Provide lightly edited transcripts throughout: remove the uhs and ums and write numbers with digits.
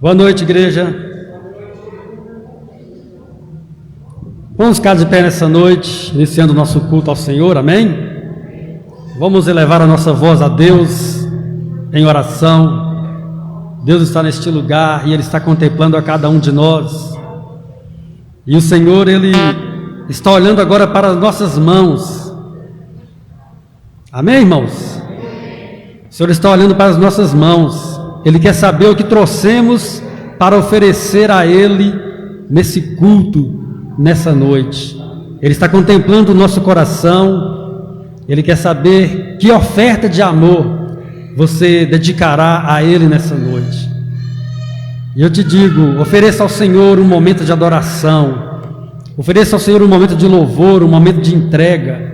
Boa noite, igreja. Vamos ficar de pé nessa noite, iniciando o nosso culto ao Senhor, amém? Vamos elevar a nossa voz a Deus em oração. Deus está neste lugar e Ele está contemplando a cada um de nós. E o Senhor, Ele está olhando agora para as nossas mãos. Amém, irmãos? O Senhor está olhando para as nossas mãos. Ele quer saber o que trouxemos para oferecer a Ele nesse culto, nessa noite. Ele está contemplando o nosso coração, Ele quer saber que oferta de amor você dedicará a Ele nessa noite. E eu te digo, ofereça ao Senhor um momento de adoração, ofereça ao Senhor um momento de louvor, um momento de entrega.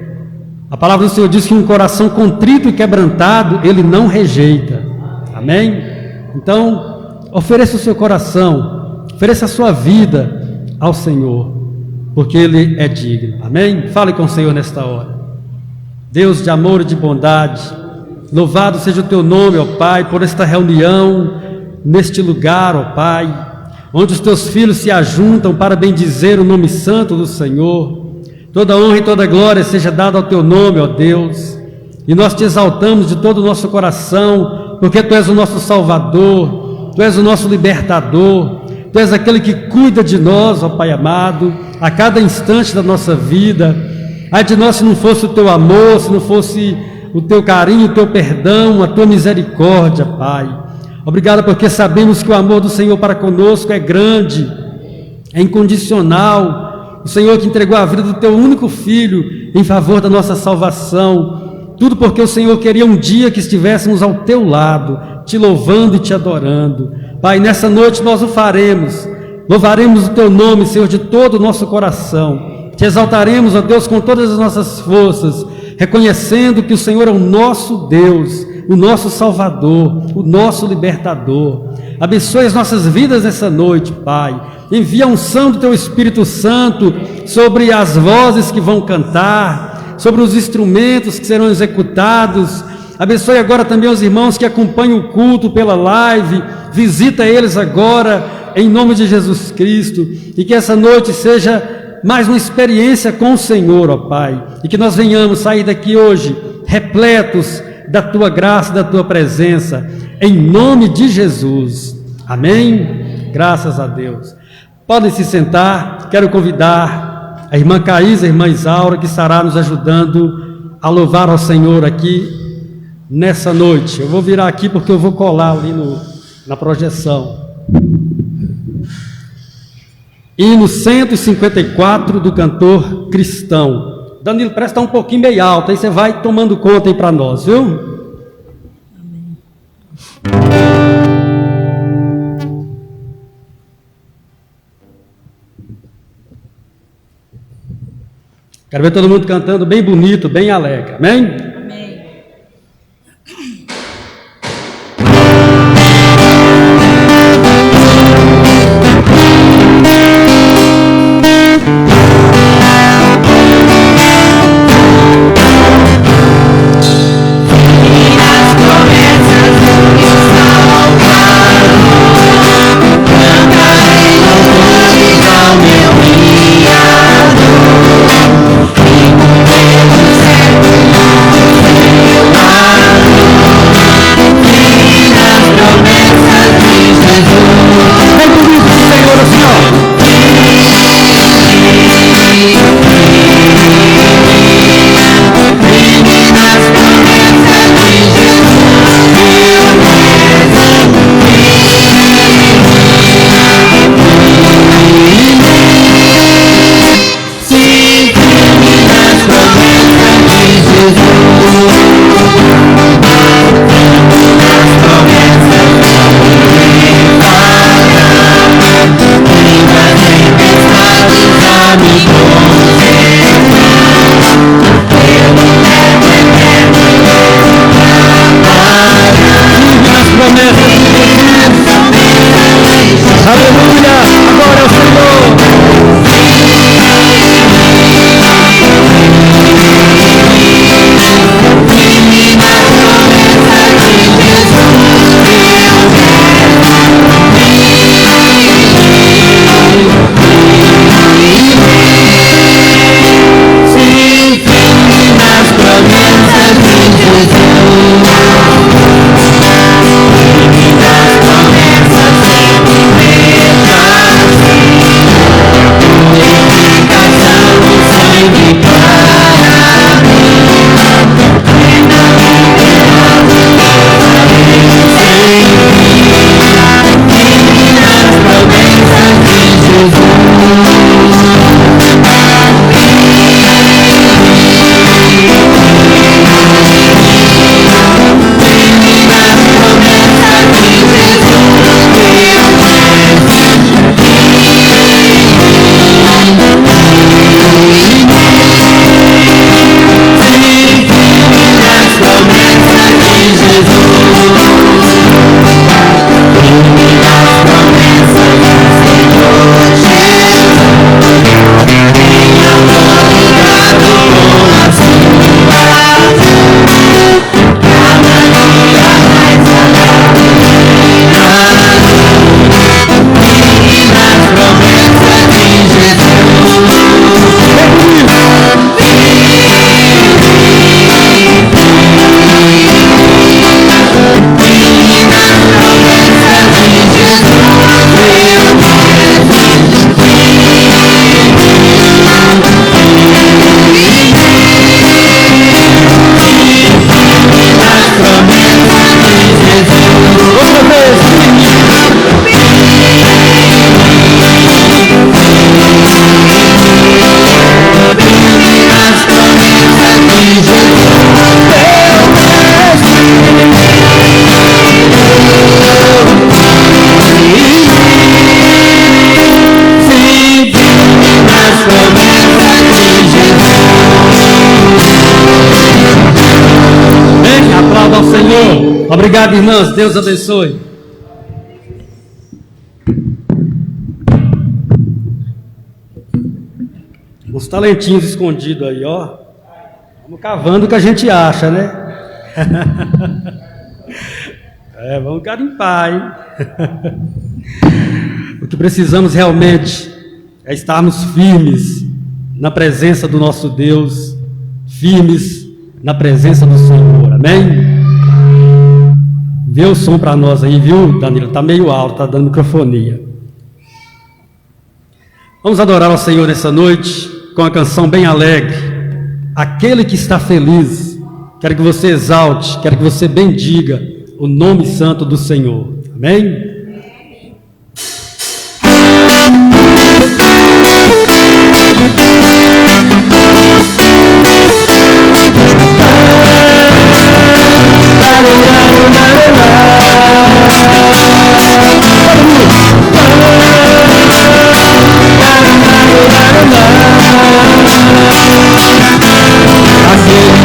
A palavra do Senhor diz que um coração contrito e quebrantado, Ele não rejeita. Amém? Então, ofereça o seu coração, ofereça a sua vida ao Senhor, porque Ele é digno. Amém? Fale com o Senhor nesta hora. Deus de amor e de bondade, louvado seja o Teu nome, ó Pai, por esta reunião, neste lugar, ó Pai, onde os Teus filhos se ajuntam para bendizer o nome santo do Senhor. Toda honra e toda glória seja dada ao Teu nome, ó Deus, e nós Te exaltamos de todo o nosso coração, porque Tu és o nosso Salvador, Tu és o nosso Libertador, Tu és aquele que cuida de nós, ó Pai amado, a cada instante da nossa vida. Ai de nós se não fosse o Teu amor, se não fosse o Teu carinho, o Teu perdão, a Tua misericórdia, Pai. Obrigado porque sabemos que o amor do Senhor para conosco é grande, é incondicional. O Senhor que entregou a vida do Teu único Filho em favor da nossa salvação. Tudo porque o Senhor queria um dia que estivéssemos ao Teu lado, Te louvando e Te adorando. Pai, nessa noite nós o faremos. Louvaremos o Teu nome, Senhor, de todo o nosso coração. Te exaltaremos, ó Deus, com todas as nossas forças, reconhecendo que o Senhor é o nosso Deus, o nosso Salvador, o nosso Libertador. Abençoe as nossas vidas nessa noite, Pai. Envia a unção do Teu Espírito Santo sobre as vozes que vão cantar, sobre os instrumentos que serão executados. Abençoe agora também os irmãos que acompanham o culto pela live. Visita eles agora, em nome de Jesus Cristo. E que essa noite seja mais uma experiência com o Senhor, ó Pai. E que nós venhamos sair daqui hoje repletos da Tua graça, da Tua presença, em nome de Jesus. Amém? Graças a Deus. Podem se sentar. Quero convidar a irmã Caísa, a irmã Isaura, que estará nos ajudando a louvar ao Senhor aqui nessa noite. Eu vou virar aqui porque eu vou colar ali na projeção. Hino 154 do cantor Cristão. Danilo, presta um pouquinho meio alto, aí você vai tomando conta aí para nós, viu? Quero ver todo mundo cantando bem bonito, bem alegre, amém? Obrigado, irmãs. Deus abençoe. Os talentinhos escondidos aí, ó. Vamos cavando o que a gente acha, né? Vamos garimpar, hein? O que precisamos realmente é estarmos firmes na presença do nosso Deus, firmes na presença do Senhor. Amém? Vê o som para nós aí, viu, Danilo? Está meio alto, está dando microfonia. Vamos adorar ao Senhor nessa noite com uma canção bem alegre. Aquele que está feliz. Quero que você exalte, quero que você bendiga o nome santo do Senhor. Amém? Aquele que está feliz,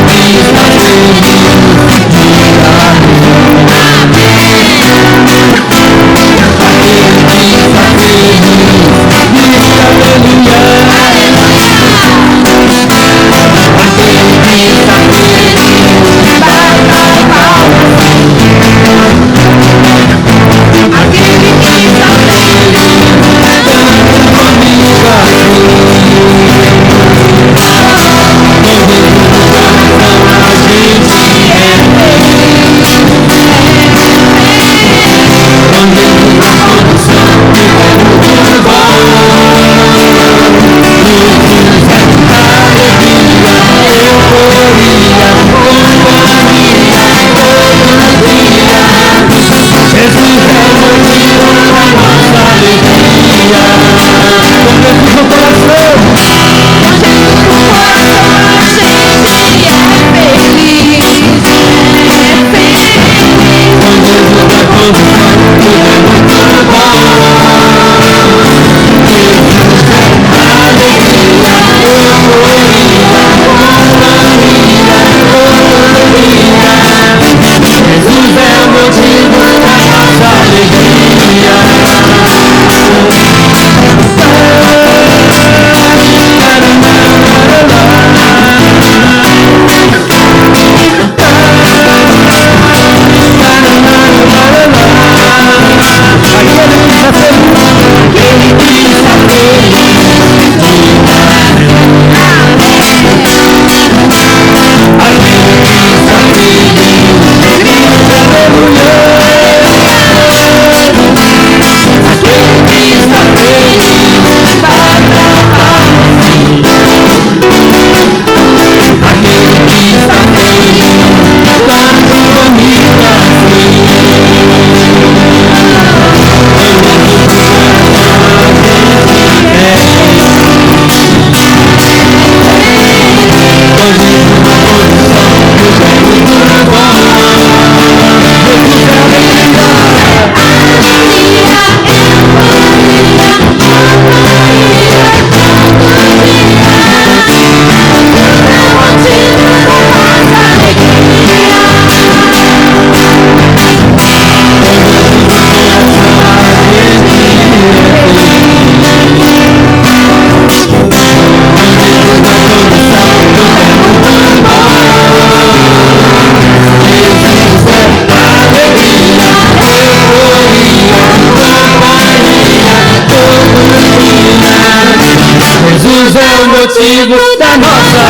motivo da nossa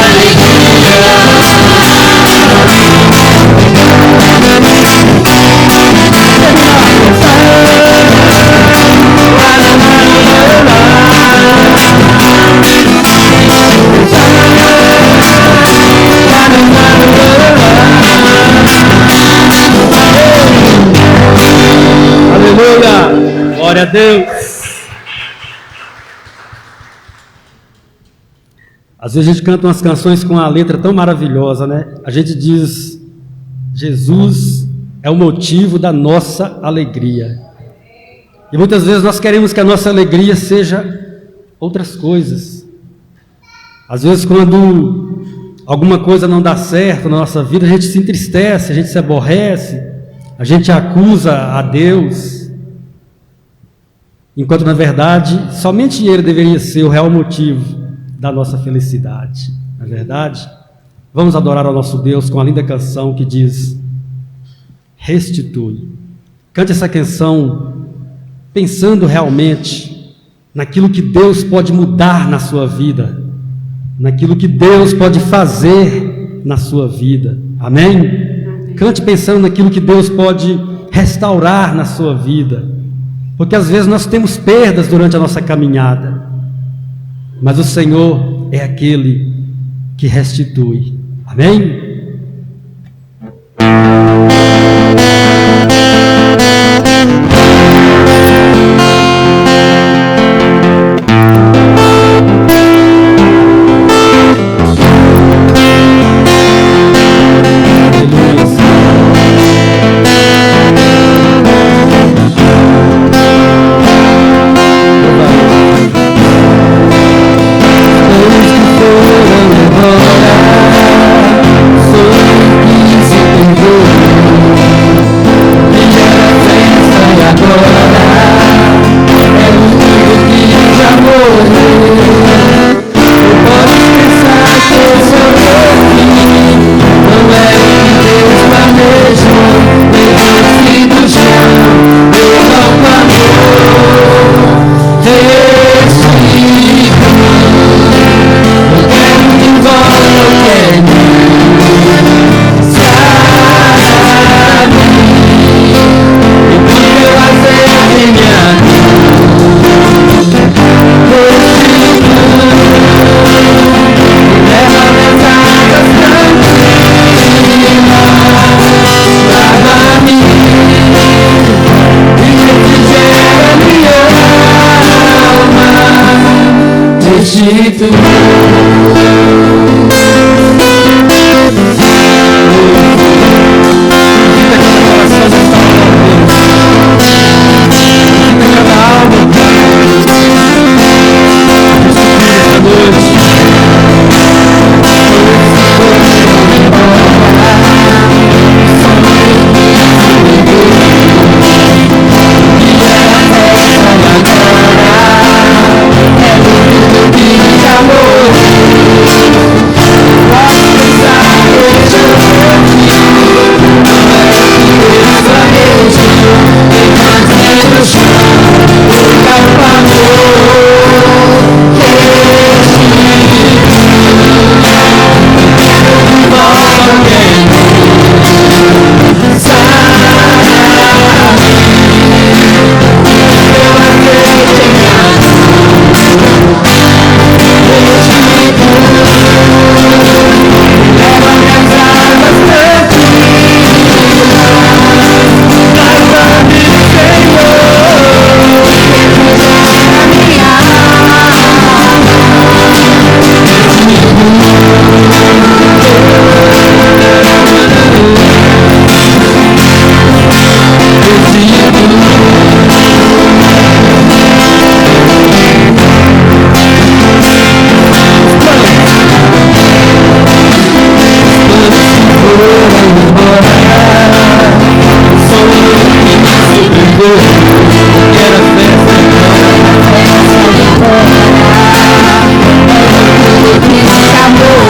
Aleluia! Glória a Deus! Às vezes a gente canta umas canções com uma letra tão maravilhosa, né? A gente diz, Jesus é o motivo da nossa alegria. E muitas vezes nós queremos que a nossa alegria seja outras coisas. Às vezes quando alguma coisa não dá certo na nossa vida, a gente se entristece, a gente se aborrece, a gente acusa a Deus, enquanto na verdade somente Ele deveria ser o real motivo da nossa felicidade. Não é verdade? Vamos adorar ao nosso Deus com a linda canção que diz: restitui. Cante essa canção pensando realmente naquilo que Deus pode mudar na sua vida, naquilo que Deus pode fazer na sua vida. Amém? Cante pensando naquilo que Deus pode restaurar na sua vida, porque às vezes nós temos perdas durante a nossa caminhada, mas o Senhor é aquele que restitui. Amém? amor.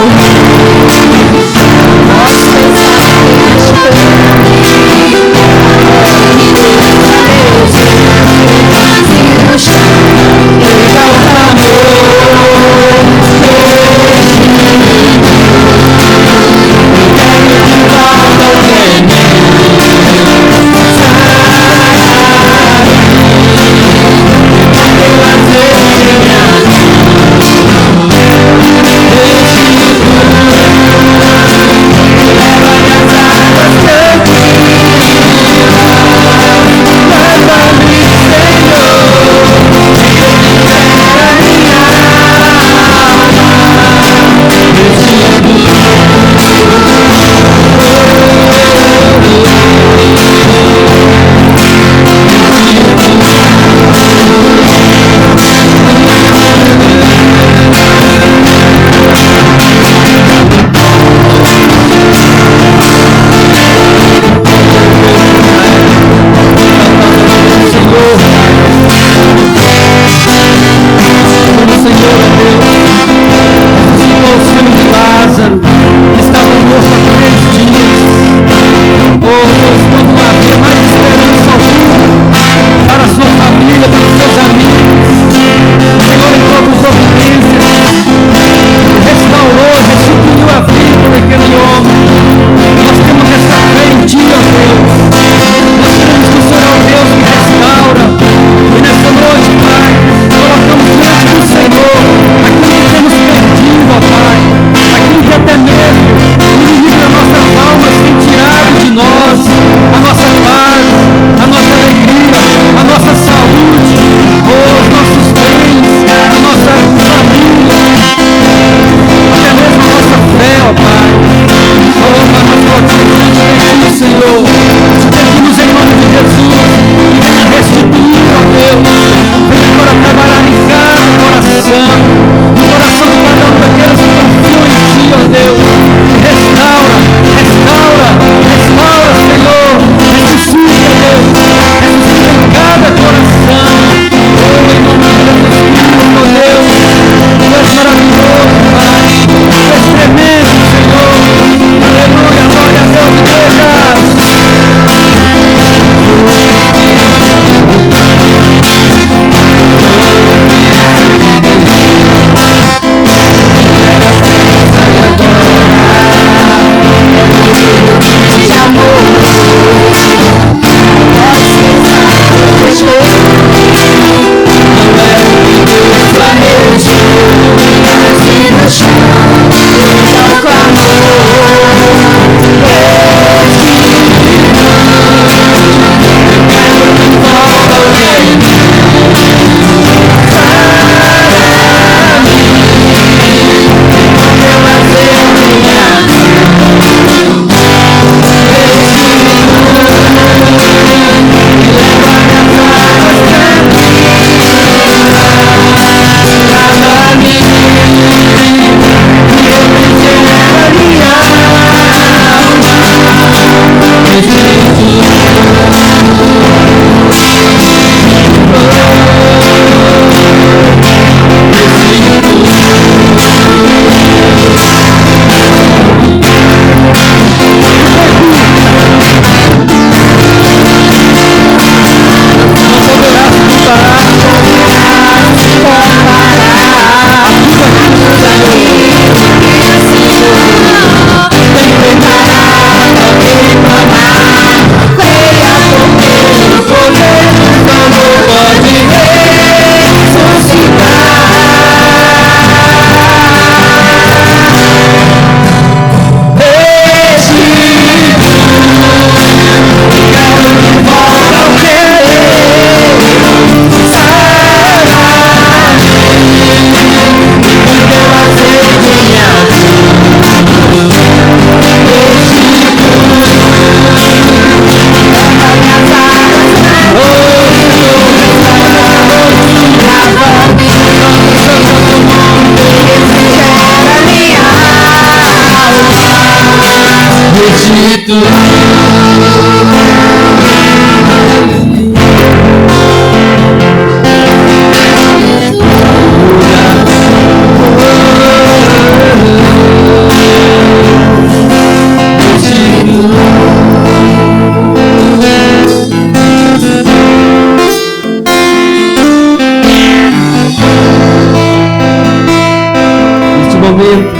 momento,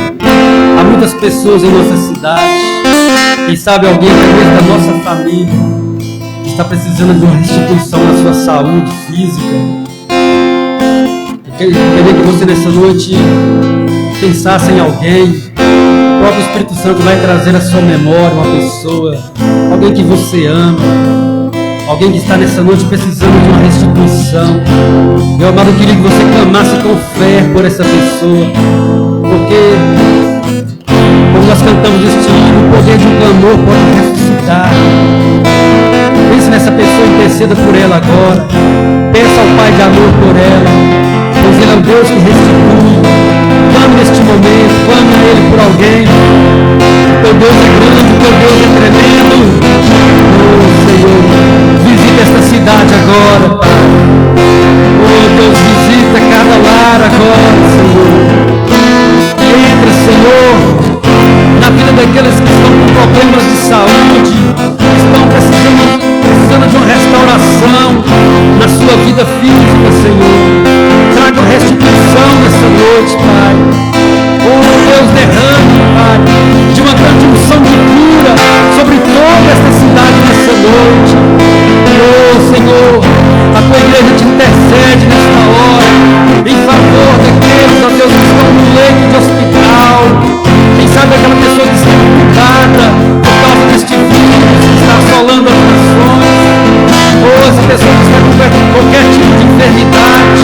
há muitas pessoas em nossa cidade, quem sabe alguém até mesmo da nossa família, que está precisando de uma restituição na sua saúde física. Eu queria que você nessa noite pensasse em alguém. O próprio Espírito Santo vai trazer à sua memória uma pessoa, alguém que você ama, alguém que está nessa noite precisando de uma restituição. Meu amado, eu queria que você clamasse com fé por essa pessoa, porque quando nós cantamos este hino, o poder de um clamor pode ressuscitar. Pense nessa pessoa, interceda por ela agora. Peça ao Pai de amor por ela, pois Ele é o Deus que restitui. Clame neste momento, clame a Ele por alguém. O teu Deus é grande, o teu Deus é tremendo. Oh Senhor, visita esta cidade agora, Pai. Oh Deus, visita cada lar agora, Senhor. Entra, Senhor, na vida daqueles que estão com problemas de saúde, que estão precisando de uma restauração na sua vida física, Senhor. Traga restituição nessa noite, Pai. Oh Deus, derrame, Pai, de uma grande unção de cura sobre toda esta cidade nessa noite. Oh Senhor, a tua igreja te intercede nesta hora em favor daqueles, ó Deus, que estão no leito de hospital. Quem sabe aquela pessoa que está cuidada por causa deste vírus que está assolando as nações. Ou essa pessoa que está com qualquer tipo de enfermidade.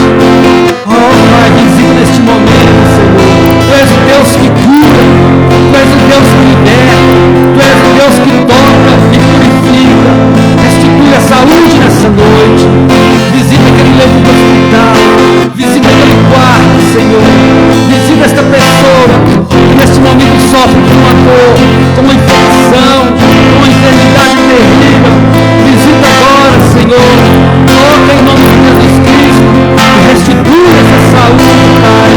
Oh Pai, visita neste momento, Senhor. Tu és o Deus que cura, Tu és o Deus que liberta, Tu és o Deus que toca e purifica. Restitui a saúde nessa noite. Visita aquele leito do hospital, visita aquele quarto, Senhor. Visita esta pessoa que neste momento sofre com uma dor, com uma infecção, com uma enfermidade terrível. Visita agora, Senhor. Toca em nome de Jesus Cristo e restitui essa saúde, Pai.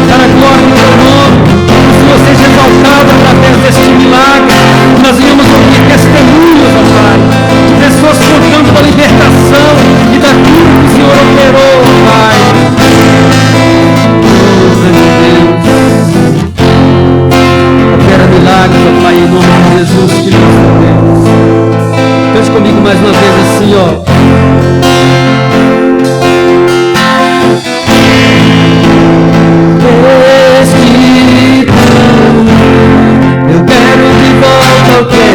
Para a glória do Teu nome, que o Senhor seja exaltado através deste milagre. Nós venhamos ouvir testemunhos, ó Pai, de pessoas contando da libertação e da cura que o Senhor operou, Pai. Oh, grande Deus. Opera milagres, ó Pai, em nome de Jesus, Filho de Deus. Cante comigo mais uma vez assim, ó. Eu quero de volta o que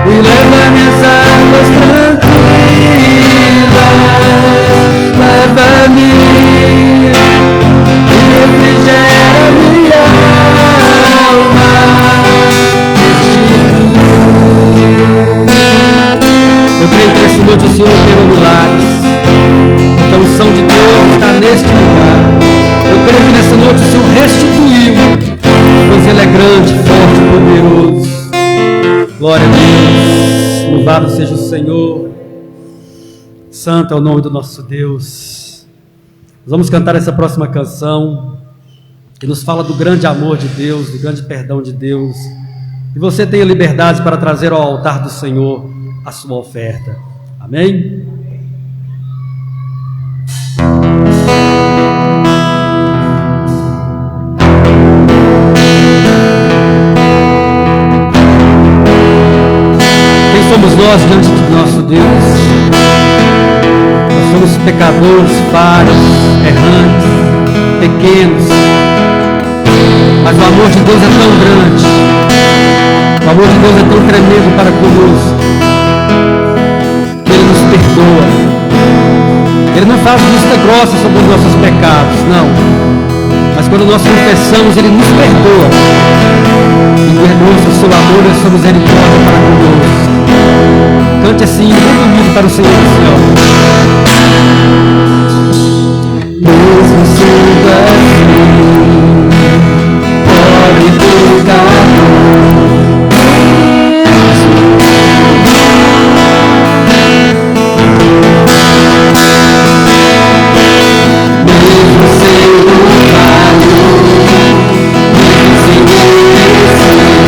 e leva minhas águas tranquilas, leva-me e refrigera minha alma. Eu creio que nessa noite o Senhor operou milagres. A unção de Deus está neste lugar. Eu creio que nessa noite o Senhor restituiu, pois Ele é grande, forte e poderoso. Glória a Deus. Louvado seja o Senhor. Santo é o nome do nosso Deus. Nós vamos cantar essa próxima canção que nos fala do grande amor de Deus, do grande perdão de Deus. E você tem a liberdade para trazer ao altar do Senhor a sua oferta. Amém? Quem somos nós diante do nosso Deus? Nós somos pecadores, falhos, errantes, pequenos. Mas o amor de Deus é tão grande. O amor de Deus é tão tremendo para conosco. Ele nos perdoa. Ele não faz vista grossa sobre os nossos pecados, não. Mas quando nós confessamos, Ele nos perdoa. E demonstra o seu amor e a sua misericórdia para conosco. Cante assim, muito unido para o Senhor, Senhor. Mesmo sendo assim, pode tocar. Mesmo sendo falho, mesmo sem merecer,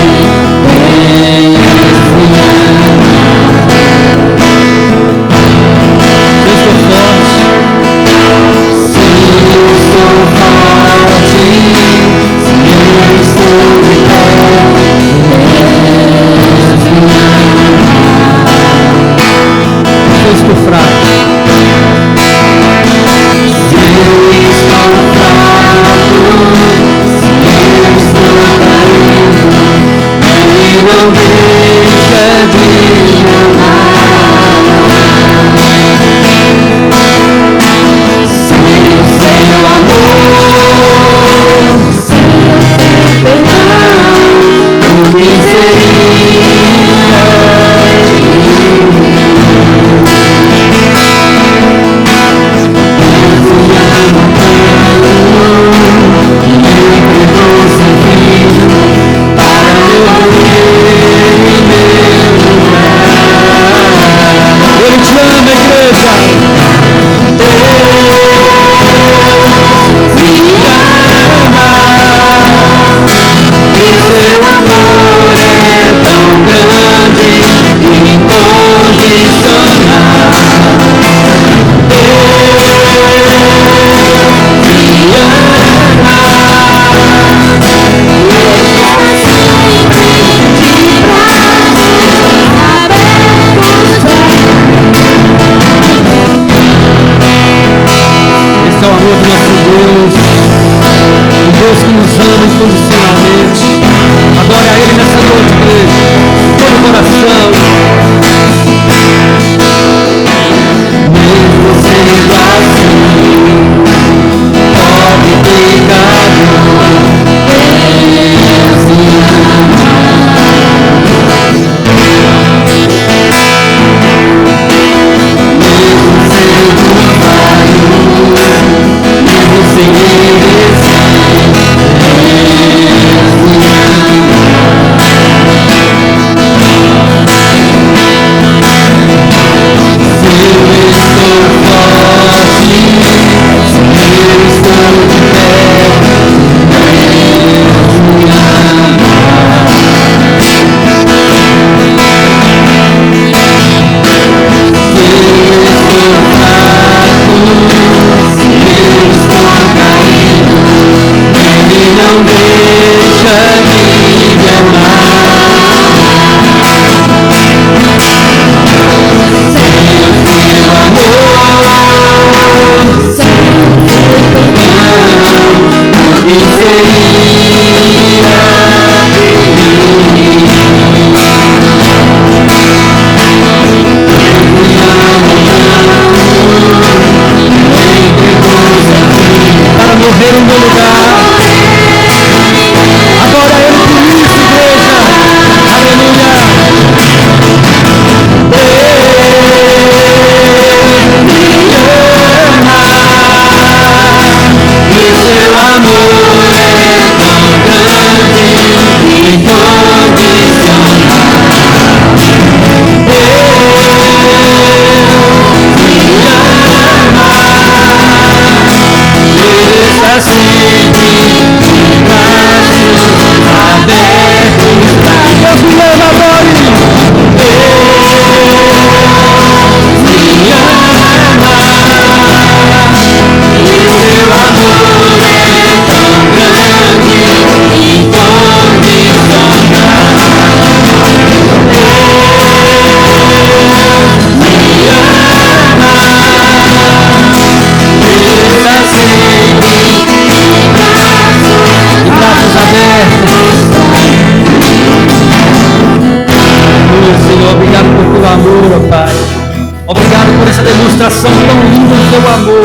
demonstração tão linda do teu amor,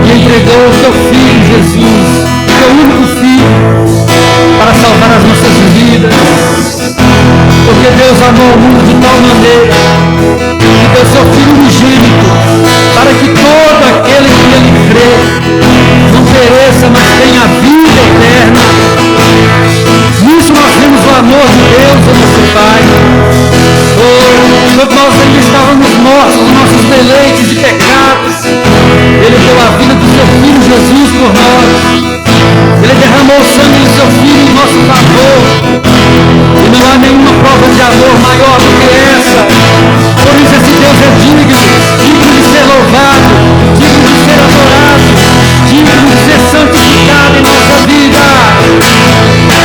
que entregou o teu Filho Jesus, teu único Filho, para salvar as nossas vidas. Porque Deus amou o mundo de tal maneira que deu seu Filho unigênito, para que todo aquele que nele crê não pereça, mas tenha vida eterna. Nisso nós vemos o amor de Deus, o nosso Pai. Quando nós ainda estávamos mortos nos nossos deleites e pecados, Ele deu a vida do seu Filho Jesus por nós. Ele derramou o sangue do seu Filho em nosso favor. E não há nenhuma prova de amor maior do que essa. Por isso esse Deus é digno de ser louvado, digno de ser adorado, digno de ser santificado em nossa vida.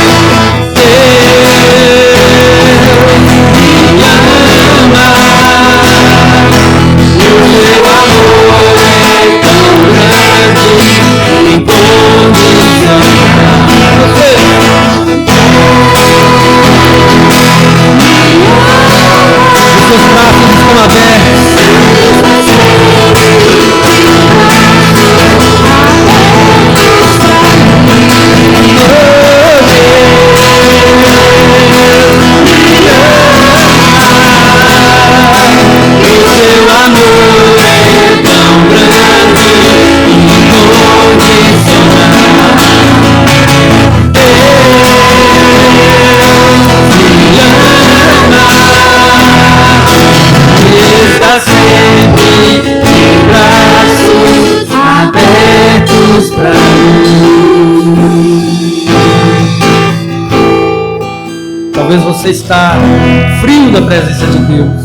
Talvez você está frio da presença de Deus.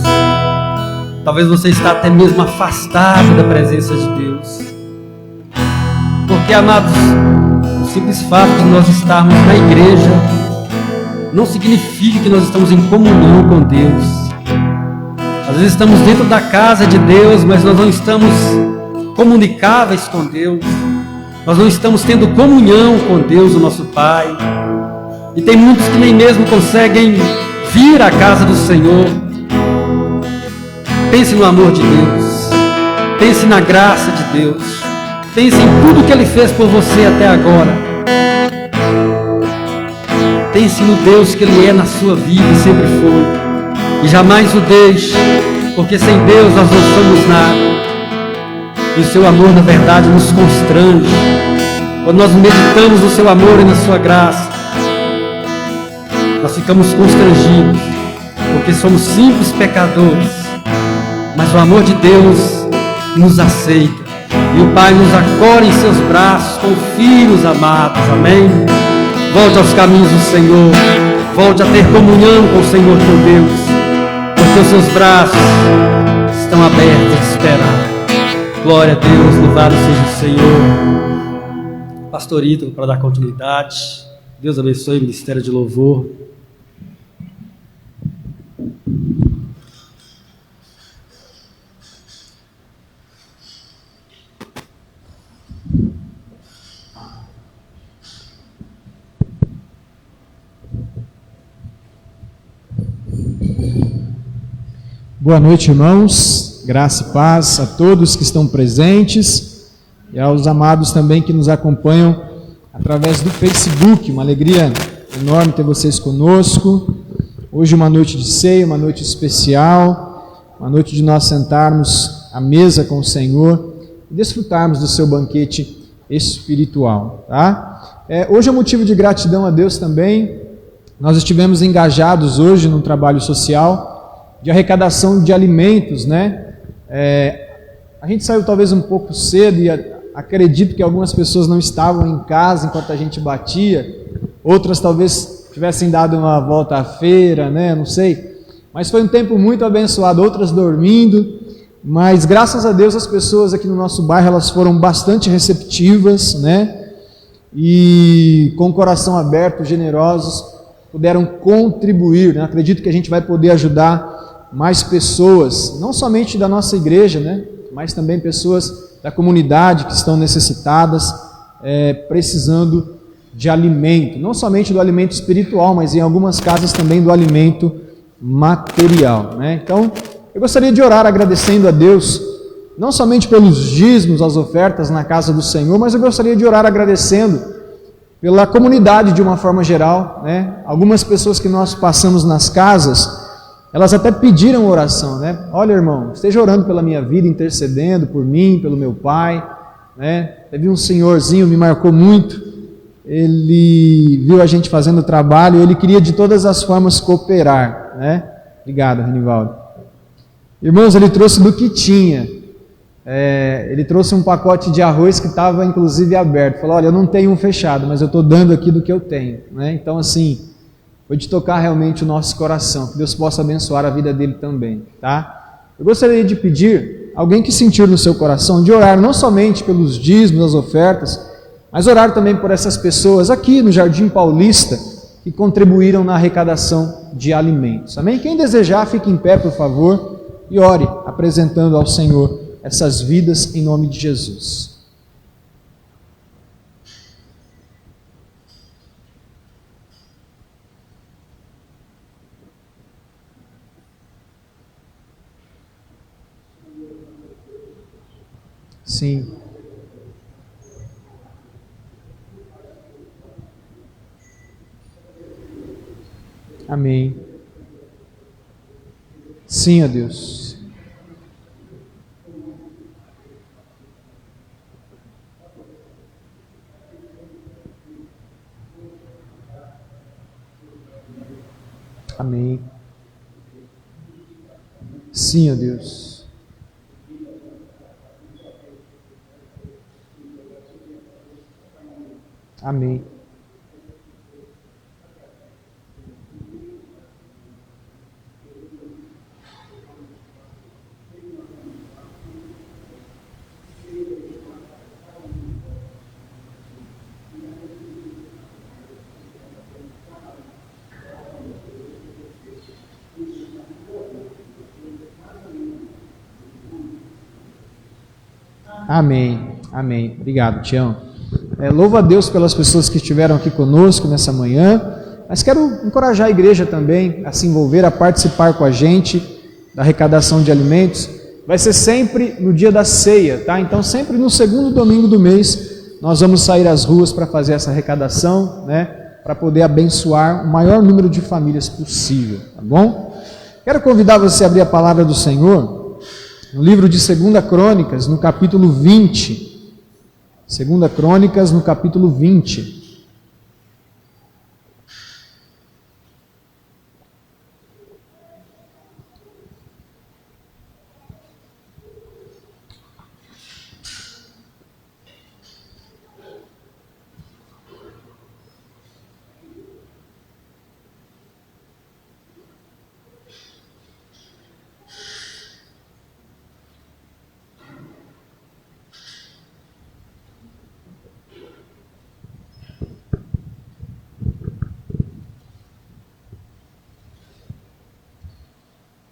Talvez você está até mesmo afastado da presença de Deus. Porque, amados, o simples fato de nós estarmos na igreja não significa que nós estamos em comunhão com Deus. Às vezes estamos dentro da casa de Deus, mas nós não estamos comunicáveis com Deus. Nós não estamos tendo comunhão com Deus, o nosso Pai. E tem muitos que nem mesmo conseguem vir à casa do Senhor. Pense no amor de Deus. Pense na graça de Deus. Pense em tudo que Ele fez por você até agora. Pense no Deus que Ele é na sua vida e sempre foi. E jamais o deixe, porque sem Deus nós não somos nada. E o seu amor, na verdade, nos constrange. Quando nós meditamos no seu amor e na sua graça, nós ficamos constrangidos, porque somos simples pecadores. Mas o amor de Deus nos aceita. E o Pai nos acolhe em seus braços com filhos amados. Amém? Volte aos caminhos do Senhor. Volte a ter comunhão com o Senhor teu Deus. Porque os seus braços estão abertos a esperar. Glória a Deus, louvado seja o Senhor. Pastorito, para dar continuidade. Deus abençoe o Ministério de Louvor. Boa noite, irmãos. Graça e paz a todos que estão presentes e aos amados também que nos acompanham através do Facebook. Uma alegria enorme ter vocês conosco. Hoje uma noite de ceia, uma noite especial, uma noite de nós sentarmos à mesa com o Senhor e desfrutarmos do seu banquete espiritual. Tá? Hoje é motivo de gratidão a Deus também. Nós estivemos engajados hoje num trabalho social de arrecadação de alimentos, né? A gente saiu talvez um pouco cedo e acredito que algumas pessoas não estavam em casa enquanto a gente batia, outras talvez tivessem dado uma volta à feira, né? Não sei, mas foi um tempo muito abençoado, outras dormindo, mas graças a Deus as pessoas aqui no nosso bairro, elas foram bastante receptivas, né? E com o coração aberto, generosos, puderam contribuir, né? Acredito que a gente vai poder ajudar mais pessoas, não somente da nossa igreja, né, mas também pessoas da comunidade que estão necessitadas, precisando de alimento, não somente do alimento espiritual, mas em algumas casas também do alimento material, né? Então, eu gostaria de orar agradecendo a Deus, não somente pelos dízimos, as ofertas na casa do Senhor, mas eu gostaria de orar agradecendo pela comunidade de uma forma geral, né? Algumas pessoas que nós passamos nas casas, elas até pediram oração, né? Olha, irmão, esteja orando pela minha vida, intercedendo por mim, pelo meu pai, né? Teve um senhorzinho, me marcou muito, ele viu a gente fazendo o trabalho, ele queria de todas as formas cooperar, né? Obrigado, Renivaldo. Irmãos, ele trouxe do que tinha, ele trouxe um pacote de arroz que estava inclusive aberto, falou, olha, eu não tenho um fechado, mas eu estou dando aqui do que eu tenho, né? Então assim, foi de tocar realmente o nosso coração, que Deus possa abençoar a vida dele também, tá? Eu gostaria de pedir, alguém que sentiu no seu coração, de orar não somente pelos dízimos, as ofertas, mas orar também por essas pessoas aqui no Jardim Paulista, que contribuíram na arrecadação de alimentos, amém? Quem desejar, fique em pé, por favor, e ore, apresentando ao Senhor essas vidas em nome de Jesus. Sim. Amém. Sim, ó Deus. Amém. Sim, ó Deus. Amém. Amém. Amém. Obrigado, Tião. Louvo a Deus pelas pessoas que estiveram aqui conosco nessa manhã, mas quero encorajar a igreja também a se envolver, a participar com a gente da arrecadação de alimentos. Vai ser sempre no dia da ceia, tá? Então sempre no segundo domingo do mês nós vamos sair às ruas para fazer essa arrecadação, né? Para poder abençoar o maior número de famílias possível, tá bom? Quero convidar você a abrir a palavra do Senhor no livro de 2 Crônicas, no capítulo 20. 2 Crônicas, no capítulo 20.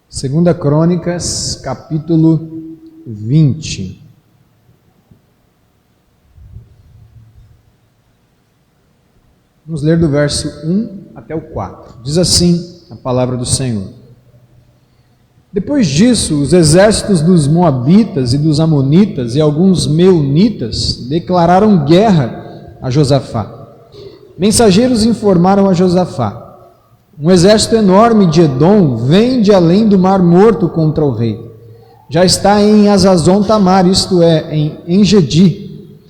Segunda Crônicas, capítulo 20. Vamos ler do verso 1 até o 4. Diz assim a palavra do Senhor. Depois disso, os exércitos dos Moabitas e dos Amonitas e alguns Meunitas declararam guerra a Josafá. Mensageiros informaram a Josafá: um exército enorme de Edom vem de além do Mar Morto contra o rei. Já está em Azazon Tamar, isto é, em Engedi.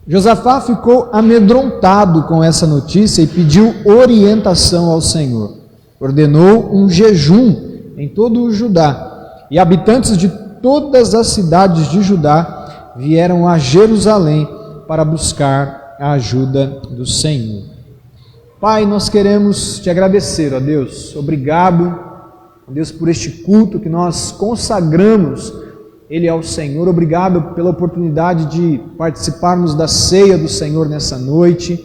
Josafá ficou amedrontado com essa notícia e pediu orientação ao Senhor. Ordenou um jejum em todo o Judá, e habitantes de todas as cidades de Judá vieram a Jerusalém para buscar a ajuda do Senhor. Pai, nós queremos te agradecer, ó Deus. Obrigado, ó Deus, por este culto que nós consagramos ele ao Senhor. Obrigado pela oportunidade de participarmos da ceia do Senhor nessa noite.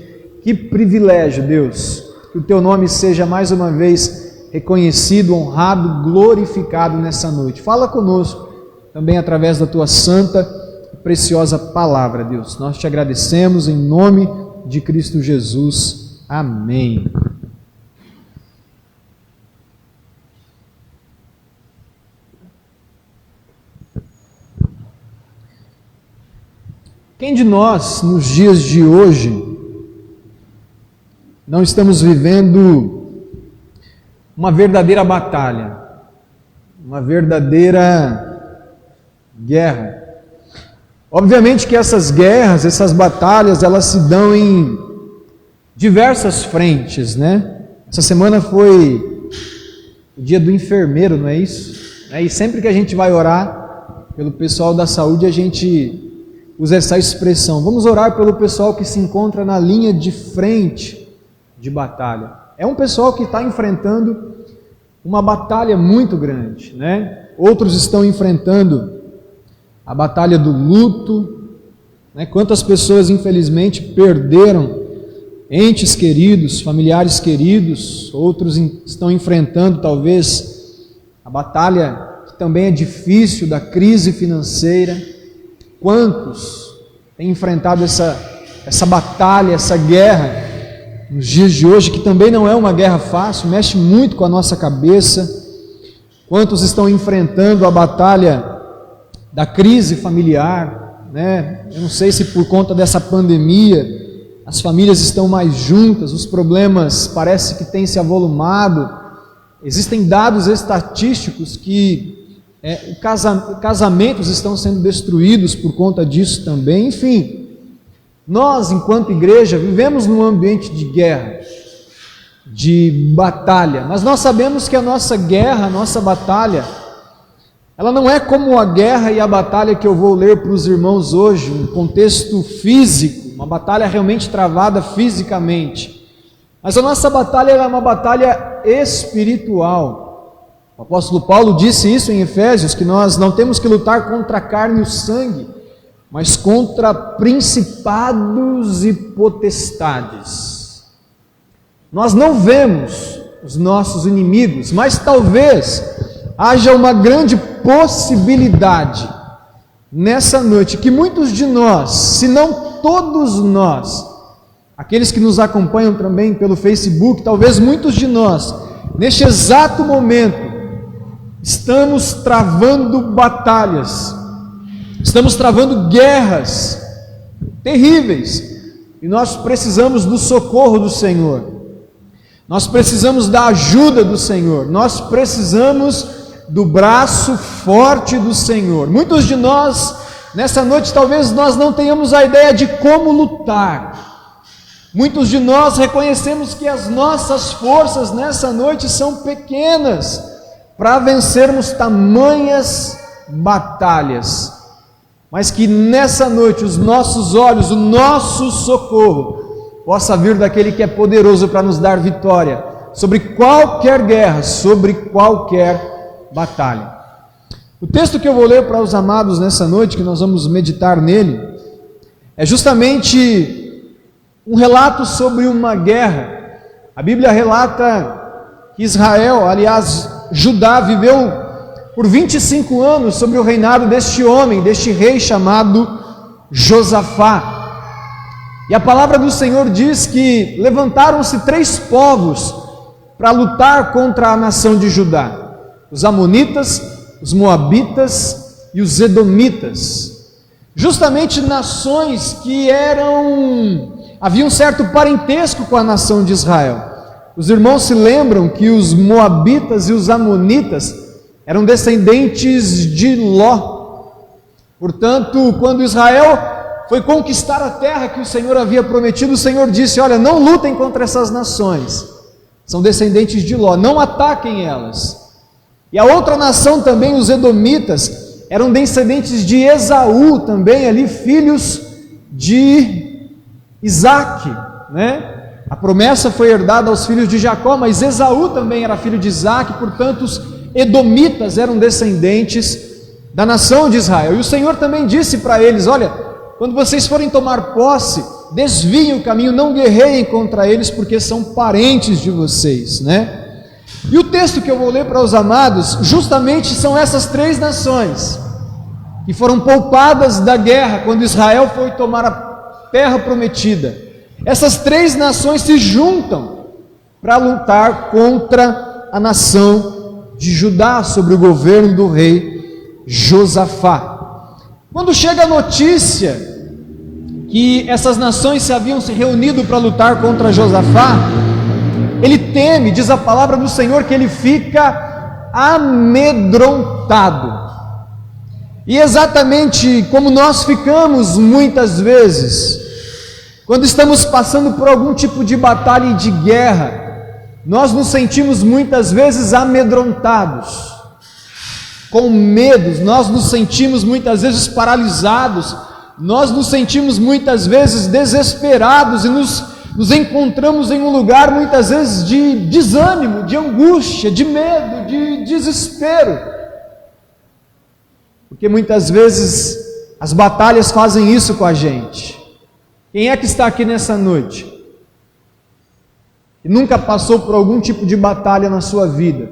Que privilégio, Deus, que o teu nome seja mais uma vez reconhecido, honrado, glorificado nessa noite. Fala conosco também através da tua santa e preciosa palavra, Deus. Nós te agradecemos em nome de Cristo Jesus. Amém. Quem de nós, nos dias de hoje, não estamos vivendo uma verdadeira batalha, uma verdadeira guerra? Obviamente que essas guerras, essas batalhas, elas se dão em diversas frentes, né? Essa semana foi o dia do enfermeiro, não é isso? E sempre que a gente vai orar pelo pessoal da saúde, a gente usa essa expressão: vamos orar pelo pessoal que se encontra na linha de frente de batalha. É um pessoal que está enfrentando uma batalha muito grande, né? Outros estão enfrentando a batalha do luto, né? Quantas pessoas infelizmente perderam entes queridos, familiares queridos. Outros estão enfrentando talvez a batalha que também é difícil da crise financeira. Quantos têm enfrentado essa batalha, essa guerra nos dias de hoje, que também não é uma guerra fácil, mexe muito com a nossa cabeça. Quantos estão enfrentando a batalha da crise familiar, né? Eu não sei se por conta dessa pandemia as famílias estão mais juntas, os problemas parece que têm se avolumado. Existem dados estatísticos que casamentos estão sendo destruídos por conta disso também. Enfim, nós, enquanto igreja, vivemos num ambiente de guerra, de batalha, mas nós sabemos que a nossa guerra, a nossa batalha, ela não é como a guerra e a batalha que eu vou ler para os irmãos hoje, um contexto físico, uma batalha realmente travada fisicamente. Mas a nossa batalha é uma batalha espiritual. O apóstolo Paulo disse isso em Efésios, que nós não temos que lutar contra a carne e o sangue, mas contra principados e potestades. Nós não vemos os nossos inimigos, mas talvez haja uma grande possibilidade nessa noite que muitos de nós, se não todos nós, aqueles que nos acompanham também pelo Facebook, talvez muitos de nós, neste exato momento, estamos travando batalhas, estamos travando guerras terríveis, e nós precisamos do socorro do Senhor, nós precisamos da ajuda do Senhor, nós precisamos do braço forte do Senhor. Muitos de nós, nessa noite, talvez nós não tenhamos a ideia de como lutar. Muitos de nós reconhecemos que as nossas forças nessa noite são pequenas para vencermos tamanhas batalhas, mas que nessa noite os nossos olhos, o nosso socorro possa vir daquele que é poderoso para nos dar vitória sobre qualquer guerra, sobre qualquer batalha. O texto que eu vou ler para os amados nessa noite, que nós vamos meditar nele, é justamente um relato sobre uma guerra. A Bíblia relata que Israel, aliás, Judá, viveu por 25 anos sobre o reinado deste homem, deste rei chamado Josafá. E a palavra do Senhor diz que levantaram-se 3 povos para lutar contra a nação de Judá: os amonitas, os moabitas e os edomitas. Justamente nações que haviam um certo parentesco com a nação de Israel. Os irmãos se lembram que os moabitas e os amonitas eram descendentes de Ló. Portanto, quando Israel foi conquistar a terra que o Senhor havia prometido, o Senhor disse: olha, não lutem contra essas nações, são descendentes de Ló, não ataquem elas. E a outra nação também, os edomitas, eram descendentes de Esaú, também ali filhos de Isaque, né? A promessa foi herdada aos filhos de Jacó, mas Esaú também era filho de Isaque, portanto os edomitas eram descendentes da nação de Israel. E o Senhor também disse para eles: olha, quando vocês forem tomar posse, desviem o caminho, não guerreiem contra eles, porque são parentes de vocês, né? E o texto que eu vou ler para os amados, justamente são essas 3 nações, que foram poupadas da guerra, quando Israel foi tomar a terra prometida. Essas 3 nações se juntam para lutar contra a nação de Judá, sobre o governo do rei Josafá. Quando chega a notícia que essas nações se haviam se reunido para lutar contra Josafá, ele teme, diz a palavra do Senhor, que ele fica amedrontado. E exatamente como nós ficamos muitas vezes, quando estamos passando por algum tipo de batalha e de guerra, nós nos sentimos muitas vezes amedrontados, com medos, nós nos sentimos muitas vezes paralisados, nós nos sentimos muitas vezes desesperados e nos encontramos em um lugar muitas vezes de desânimo, de angústia, de medo, de desespero, porque muitas vezes as batalhas fazem isso com a gente. Quem é que está aqui nessa noite e nunca passou por algum tipo de batalha na sua vida,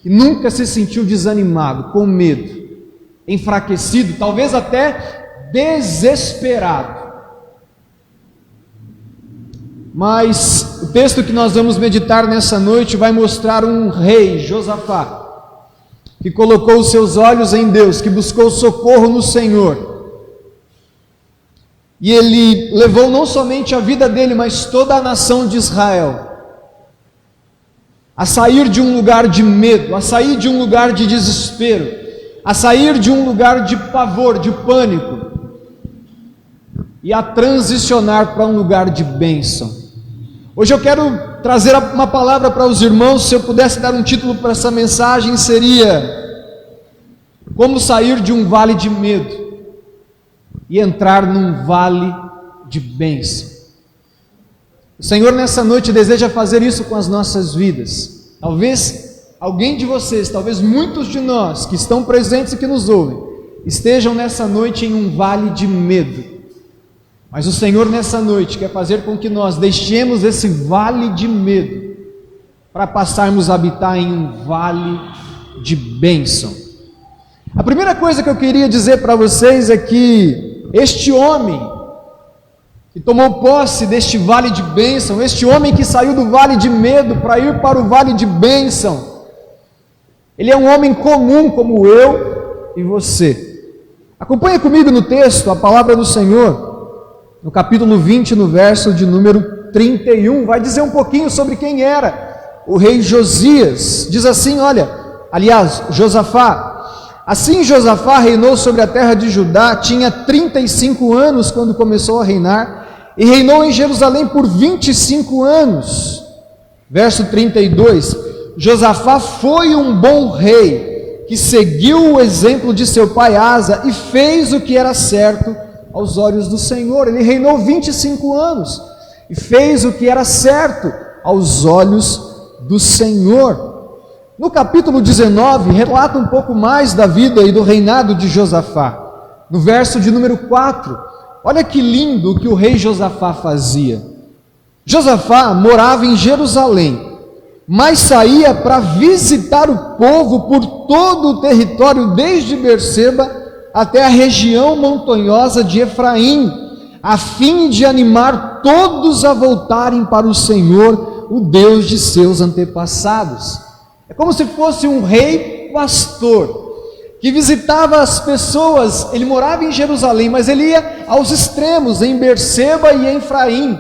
e nunca se sentiu desanimado, com medo, enfraquecido, talvez até desesperado? Mas o texto que nós vamos meditar nessa noite vai mostrar um rei, Josafá, que colocou os seus olhos em Deus, que buscou socorro no Senhor. E ele levou não somente a vida dele, mas toda a nação de Israel a sair de um lugar de medo, a sair de um lugar de desespero, a sair de um lugar de pavor, de pânico, e a transicionar para um lugar de bênção. Hoje eu quero trazer uma palavra para os irmãos. Se eu pudesse dar um título para essa mensagem, seria: como sair de um vale de medo e entrar num vale de bênção. O Senhor nessa noite deseja fazer isso com as nossas vidas. Talvez alguém de vocês, talvez muitos de nós que estão presentes e que nos ouvem, estejam nessa noite em um vale de medo. Mas o Senhor nessa noite quer fazer com que nós deixemos esse vale de medo para passarmos a habitar em um vale de bênção. A primeira coisa que eu queria dizer para vocês é que este homem que tomou posse deste vale de bênção, este homem que saiu do vale de medo para ir para o vale de bênção, ele é um homem comum como eu e você. Acompanhe comigo no texto, a palavra do Senhor, no capítulo 20, no verso de número 31, vai dizer um pouquinho sobre quem era o rei Josias. Diz assim, Josafá. Assim Josafá reinou sobre a terra de Judá, tinha 35 anos quando começou a reinar, e reinou em Jerusalém por 25 anos. Verso 32, Josafá foi um bom rei, que seguiu o exemplo de seu pai Asa, e fez o que era certo aos olhos do Senhor. Ele reinou 25 anos, e fez o que era certo aos olhos do Senhor. No capítulo 19, relata um pouco mais da vida e do reinado de Josafá. No verso de número 4, olha que lindo o que o rei Josafá fazia. Josafá morava em Jerusalém, mas saía para visitar o povo por todo o território, desde Berseba até a região montanhosa de Efraim, a fim de animar todos a voltarem para o Senhor, o Deus de seus antepassados. É como se fosse um rei pastor, que visitava as pessoas. Ele morava em Jerusalém, mas ele ia aos extremos, em Berseba e em Efraim,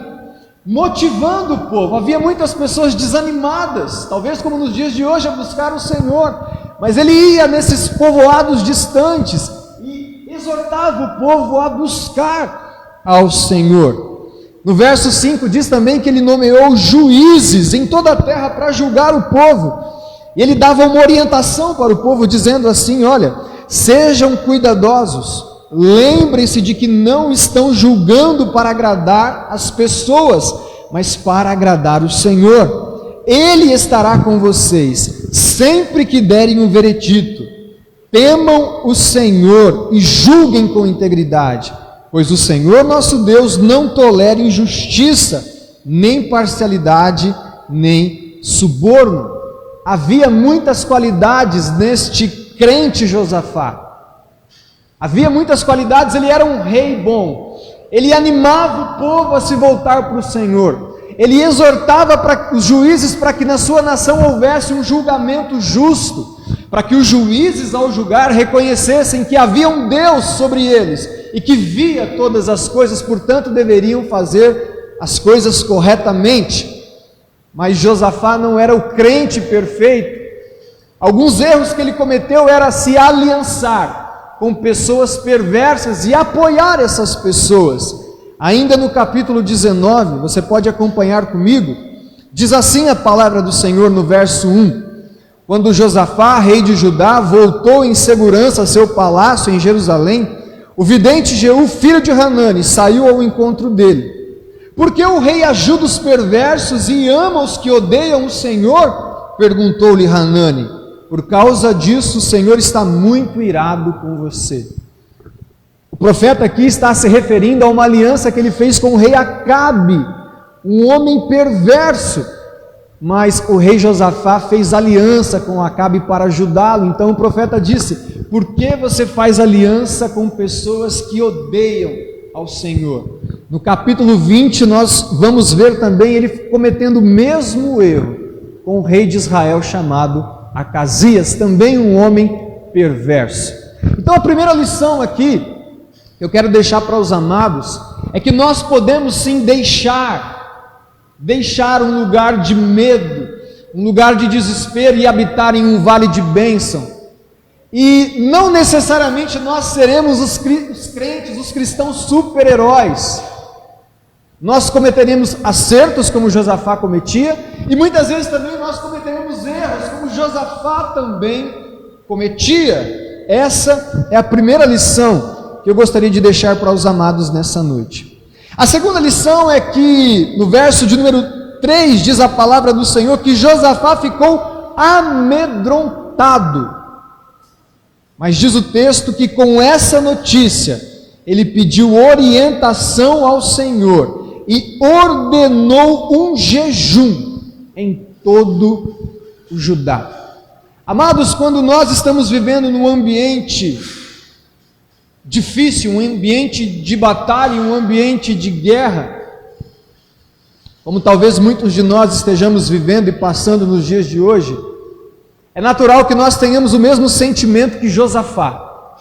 motivando o povo. Havia muitas pessoas desanimadas, talvez como nos dias de hoje, a buscar o Senhor, mas ele ia nesses povoados distantes e exortava o povo a buscar ao Senhor. No verso 5 diz também que ele nomeou juízes em toda a terra para julgar o povo. E ele dava uma orientação para o povo, dizendo assim, sejam cuidadosos, lembrem-se de que não estão julgando para agradar as pessoas, mas para agradar o Senhor. Ele estará com vocês, sempre que derem um veredito. Temam o Senhor e julguem com integridade, pois o Senhor nosso Deus não tolera injustiça, nem parcialidade, nem suborno. Havia muitas qualidades neste crente Josafá. Havia muitas qualidades, ele era um rei bom. Ele animava o povo a se voltar para o Senhor. Ele exortava para os juízes para que na sua nação houvesse um julgamento justo, para que os juízes, ao julgar, reconhecessem que havia um Deus sobre eles e que via todas as coisas, portanto deveriam fazer as coisas corretamente. Mas Josafá não era o crente perfeito. Alguns erros que ele cometeu era se aliançar com pessoas perversas e apoiar essas pessoas. Ainda no capítulo 19, você pode acompanhar comigo, diz assim a palavra do Senhor no verso 1: quando Josafá, rei de Judá, voltou em segurança a seu palácio em Jerusalém, o vidente Jeú, filho de Hanani, saiu ao encontro dele. Porque o rei ajuda os perversos e ama os que odeiam o Senhor? Perguntou-lhe Hanani. Por causa disso o Senhor está muito irado com você. O profeta aqui está se referindo a uma aliança que ele fez com o rei Acabe, um homem perverso. Mas o rei Josafá fez aliança com Acabe para ajudá-lo. Então o profeta disse: por que você faz aliança com pessoas que odeiam ao Senhor? No capítulo 20 nós vamos ver também ele cometendo o mesmo erro com o rei de Israel chamado Acasias, também um homem perverso. Então a primeira lição aqui que eu quero deixar para os amados é que nós podemos sim deixar um lugar de medo, um lugar de desespero e habitar em um vale de bênção. E não necessariamente nós seremos os crentes, os cristãos super-heróis. Nós cometeremos acertos como Josafá cometia, e muitas vezes também nós cometeremos erros como Josafá também cometia. Essa é a primeira lição que eu gostaria de deixar para os amados nessa noite. A segunda lição é que no verso de número 3 diz a palavra do Senhor que Josafá ficou amedrontado. Mas diz o texto que com essa notícia ele pediu orientação ao Senhor e ordenou um jejum em todo o Judá. Amados, quando nós estamos vivendo num ambiente difícil, um ambiente de batalha, um ambiente de guerra, como talvez muitos de nós estejamos vivendo e passando nos dias de hoje, é natural que nós tenhamos o mesmo sentimento que Josafá: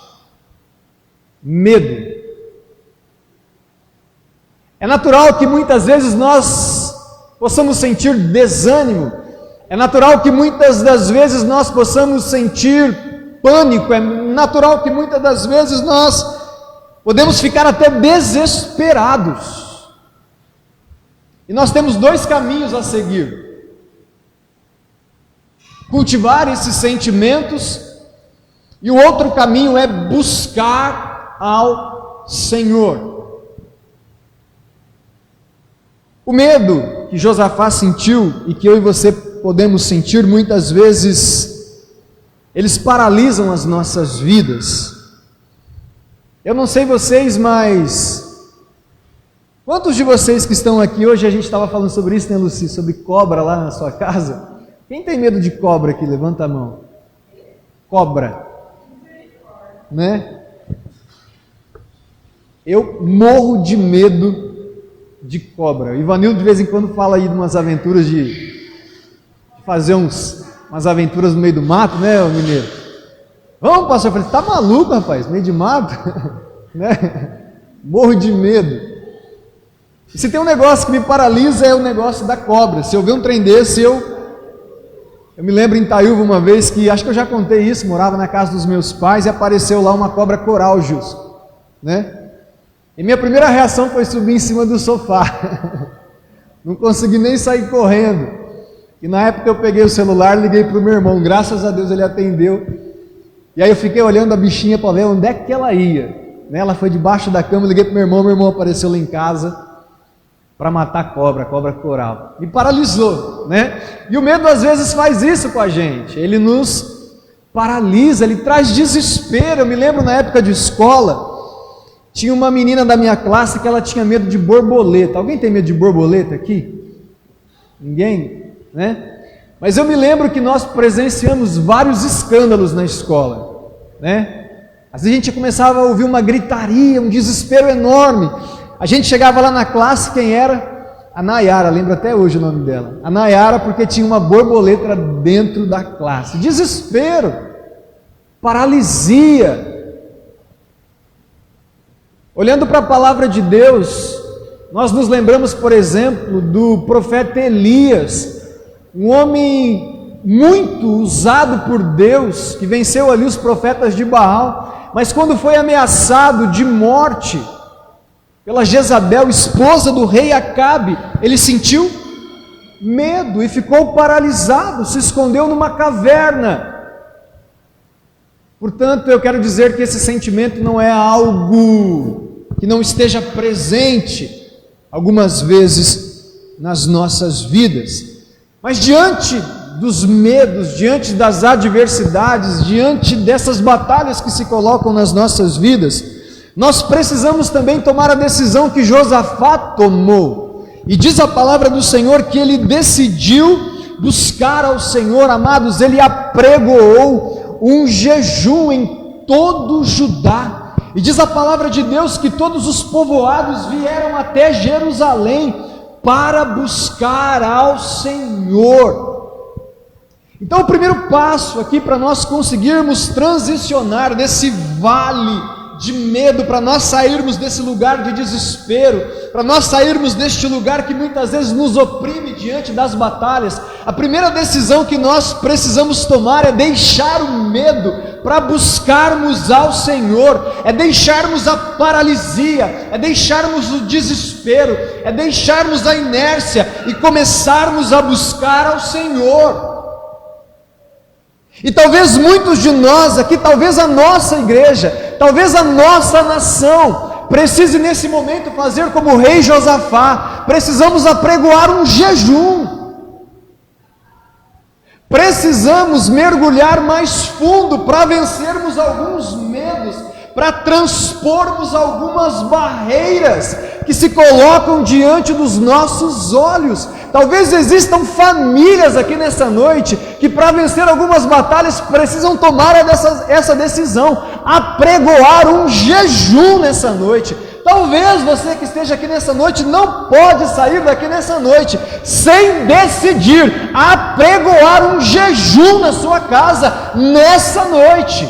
medo. É natural que muitas vezes nós possamos sentir desânimo, é natural que muitas das vezes nós possamos sentir pânico, é natural que muitas das vezes nós podemos ficar até desesperados. E nós temos dois caminhos a seguir: cultivar esses sentimentos, e o outro caminho é buscar ao Senhor. O medo que Josafá sentiu e que eu e você podemos sentir muitas vezes, eles paralisam as nossas vidas. Eu não sei vocês, mas quantos de vocês que estão aqui hoje, a gente estava falando sobre isso, né, Luci, sobre cobra lá na sua casa? Quem tem medo de cobra aqui? Levanta a mão. Cobra, né? Eu morro de medo de cobra. O Ivanildo de vez em quando fala aí de umas aventuras de fazer umas aventuras no meio do mato, né, o mineiro? Vamos, pastor? Eu falei, tá maluco, rapaz? Meio de mato? Né? Morro de medo. E se tem um negócio que me paralisa, é o negócio da cobra. Se eu ver um trem desse, eu me lembro em Itaúva uma vez que, acho que eu já contei isso, morava na casa dos meus pais e apareceu lá uma cobra coral, justo, né? E minha primeira reação foi subir em cima do sofá. Não consegui nem sair correndo. E na época eu peguei o celular, liguei para o meu irmão, graças a Deus ele atendeu. E aí eu fiquei olhando a bichinha para ver onde é que ela ia. Ela foi debaixo da cama, liguei para o meu irmão apareceu lá em casa para matar a cobra coral. Me paralisou, né? E o medo às vezes faz isso com a gente. Ele nos paralisa, ele traz desespero. Eu me lembro na época de escola, tinha uma menina da minha classe que ela tinha medo de borboleta. Alguém tem medo de borboleta aqui? Ninguém? Né? Mas eu me lembro que nós presenciamos vários escândalos na escola, né? Às vezes a gente começava a ouvir uma gritaria, um desespero enorme. A gente chegava lá na classe, quem era? A Nayara, lembro até hoje o nome dela. A Nayara, porque tinha uma borboleta dentro da classe. Desespero, paralisia. Olhando para a palavra de Deus, nós nos lembramos, por exemplo, do profeta Elias, um homem muito usado por Deus, que venceu ali os profetas de Baal, mas quando foi ameaçado de morte pela Jezabel, esposa do rei Acabe, ele sentiu medo e ficou paralisado, se escondeu numa caverna. Portanto, eu quero dizer que esse sentimento não é algo que não esteja presente algumas vezes nas nossas vidas, mas diante dos medos, diante das adversidades, diante dessas batalhas que se colocam nas nossas vidas, nós precisamos também tomar a decisão que Josafá tomou, e diz a palavra do Senhor que ele decidiu buscar ao Senhor. Amados, ele apregoou um jejum em todo Judá, e diz a palavra de Deus que todos os povoados vieram até Jerusalém para buscar ao Senhor. Então o primeiro passo aqui para nós conseguirmos transicionar desse vale de medo, para nós sairmos desse lugar de desespero, para nós sairmos deste lugar que muitas vezes nos oprime diante das batalhas, a primeira decisão que nós precisamos tomar é deixar o medo para buscarmos ao Senhor, é deixarmos a paralisia, é deixarmos o desespero, é deixarmos a inércia e começarmos a buscar ao Senhor. E talvez muitos de nós aqui, talvez a nossa igreja, talvez a nossa nação, precise nesse momento fazer como o rei Josafá. Precisamos apregoar um jejum, precisamos mergulhar mais fundo para vencermos alguns medos, para transpormos algumas barreiras que se colocam diante dos nossos olhos. Talvez existam famílias aqui nessa noite que, para vencer algumas batalhas, precisam tomar essa decisão, apregoar um jejum nessa noite. Talvez você que esteja aqui nessa noite não pode sair daqui nessa noite sem decidir apregoar um jejum na sua casa nessa noite.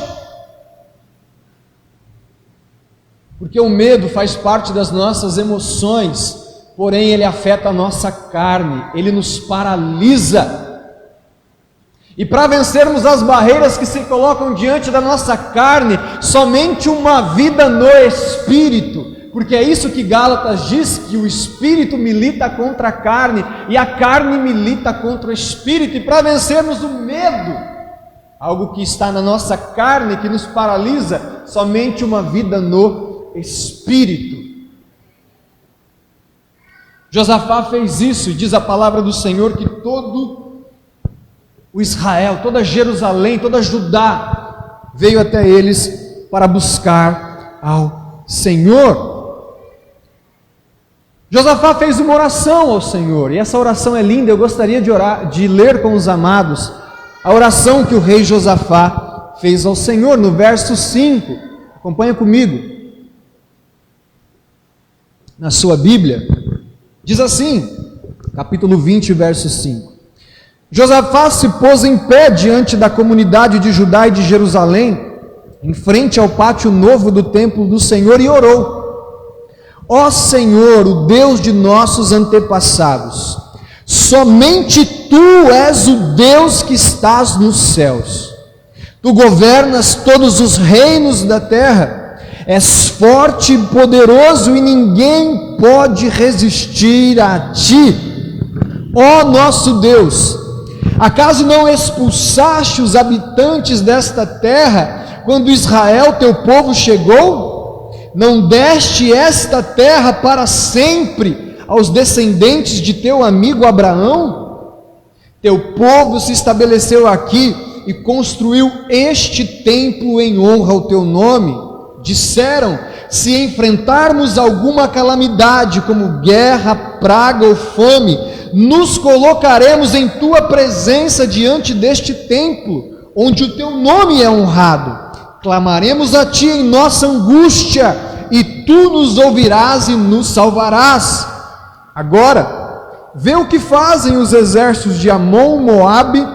Porque o medo faz parte das nossas emoções, porém ele afeta a nossa carne, ele nos paralisa. E para vencermos as barreiras que se colocam diante da nossa carne, somente uma vida no Espírito, porque é isso que Gálatas diz, que o Espírito milita contra a carne, e a carne milita contra o Espírito. E para vencermos o medo, algo que está na nossa carne, que nos paralisa, somente uma vida no Espírito. Josafá fez isso, e diz a palavra do Senhor que todo o Israel, toda Jerusalém, toda Judá veio até eles para buscar ao Senhor. Josafá fez uma oração ao Senhor, e essa oração é linda. Eu gostaria de ler com os amados a oração que o rei Josafá fez ao Senhor, no verso 5. Acompanha comigo na sua Bíblia. Diz assim, capítulo 20, verso 5: Josafá se pôs em pé diante da comunidade de Judá e de Jerusalém, em frente ao pátio novo do templo do Senhor, e orou: Ó Senhor, o Deus de nossos antepassados, somente Tu és o Deus que estás nos céus. Tu governas todos os reinos da terra, és forte e poderoso, e ninguém pode resistir a Ti. Ó nosso Deus, acaso não expulsaste os habitantes desta terra quando Israel, Teu povo, chegou? Não deste esta terra para sempre aos descendentes de teu amigo Abraão? Teu povo se estabeleceu aqui e construiu este templo em honra ao teu nome. Disseram: se enfrentarmos alguma calamidade, como guerra, praga ou fome, nos colocaremos em tua presença diante deste templo, onde o teu nome é honrado. Clamaremos a ti em nossa angústia, e tu nos ouvirás e nos salvarás. Agora, vê o que fazem os exércitos de Amon, Moabe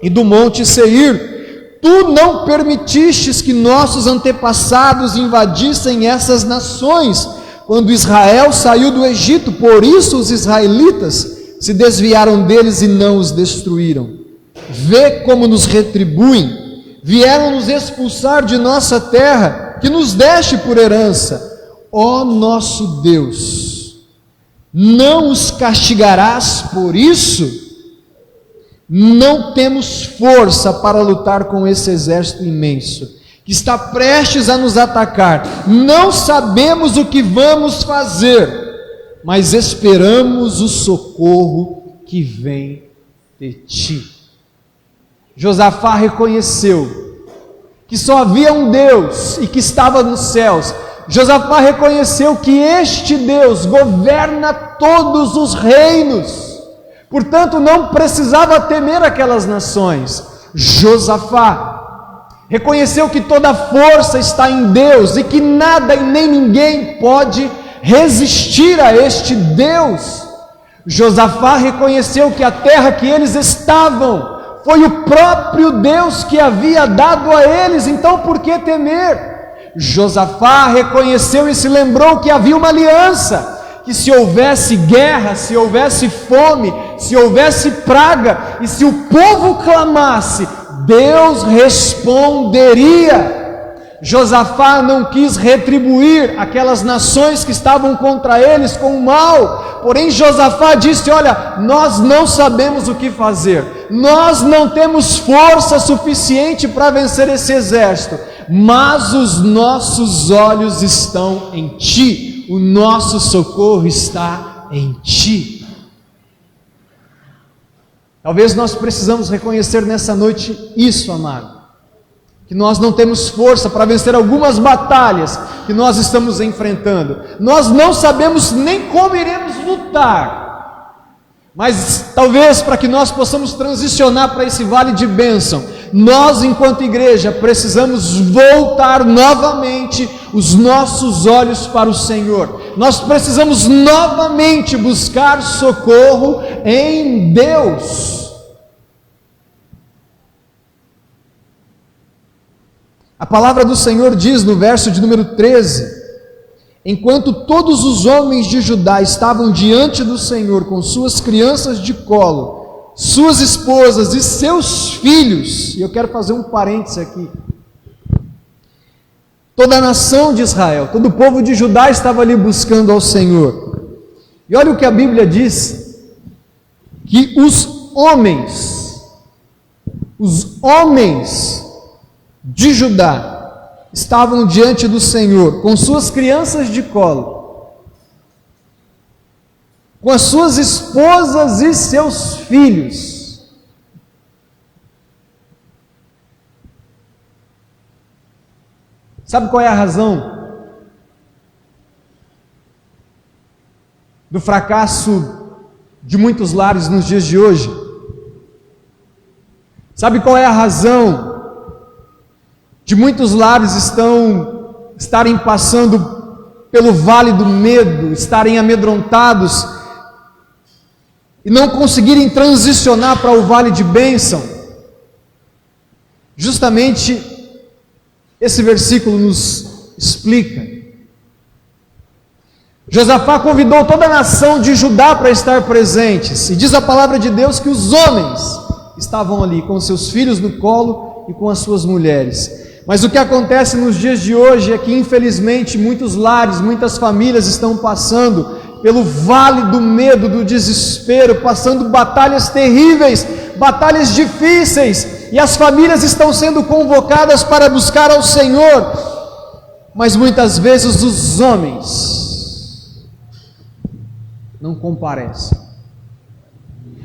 e do monte Seir. Tu não permitistes que nossos antepassados invadissem essas nações, quando Israel saiu do Egito. Por isso os israelitas se desviaram deles e não os destruíram. Vê como nos retribuem. Vieram nos expulsar de nossa terra, que nos deste por herança. Ó nosso Deus, não os castigarás por isso? Não temos força para lutar com esse exército imenso, que está prestes a nos atacar. Não sabemos o que vamos fazer, mas esperamos o socorro que vem de Ti. Josafá reconheceu que só havia um Deus e que estava nos céus. Josafá reconheceu que este Deus governa todos os reinos, portanto não precisava temer aquelas nações. Josafá reconheceu que toda força está em Deus e que nada e nem ninguém pode resistir a este Deus. Josafá reconheceu que a terra que eles estavam foi o próprio Deus que havia dado a eles, então por que temer? Josafá reconheceu e se lembrou que havia uma aliança, que se houvesse guerra, se houvesse fome, se houvesse praga, e se o povo clamasse, Deus responderia. Josafá não quis retribuir aquelas nações que estavam contra eles com o mal, porém Josafá disse: olha, nós não sabemos o que fazer, nós não temos força suficiente para vencer esse exército, mas os nossos olhos estão em Ti, o nosso socorro está em Ti. Talvez nós precisamos reconhecer nessa noite isso, amado, que nós não temos força para vencer algumas batalhas que nós estamos enfrentando. Nós não sabemos nem como iremos lutar, mas talvez para que nós possamos transicionar para esse vale de bênção, nós, enquanto igreja, precisamos voltar novamente os nossos olhos para o Senhor. Nós precisamos novamente buscar socorro em Deus. A palavra do Senhor diz no verso de número 13: enquanto todos os homens de Judá estavam diante do Senhor com suas crianças de colo, suas esposas e seus filhos, e eu quero fazer um parêntese aqui, toda a nação de Israel, todo o povo de Judá estava ali buscando ao Senhor. E olha o que a Bíblia diz, que os homens de Judá estavam diante do Senhor com suas crianças de colo, com as suas esposas e seus filhos. Sabe qual é a razão do fracasso de muitos lares nos dias de hoje? Sabe qual é a razão de muitos lares estarem passando pelo vale do medo, estarem amedrontados e não conseguirem transicionar para o vale de bênção? Justamente esse versículo nos explica. Josafá convidou toda a nação de Judá para estar presentes, e diz a palavra de Deus que os homens estavam ali com seus filhos no colo e com as suas mulheres. Mas o que acontece nos dias de hoje é que, infelizmente, muitos lares, muitas famílias estão passando pelo vale do medo, do desespero, passando batalhas terríveis, batalhas difíceis, e as famílias estão sendo convocadas para buscar ao Senhor, mas muitas vezes os homens não comparecem.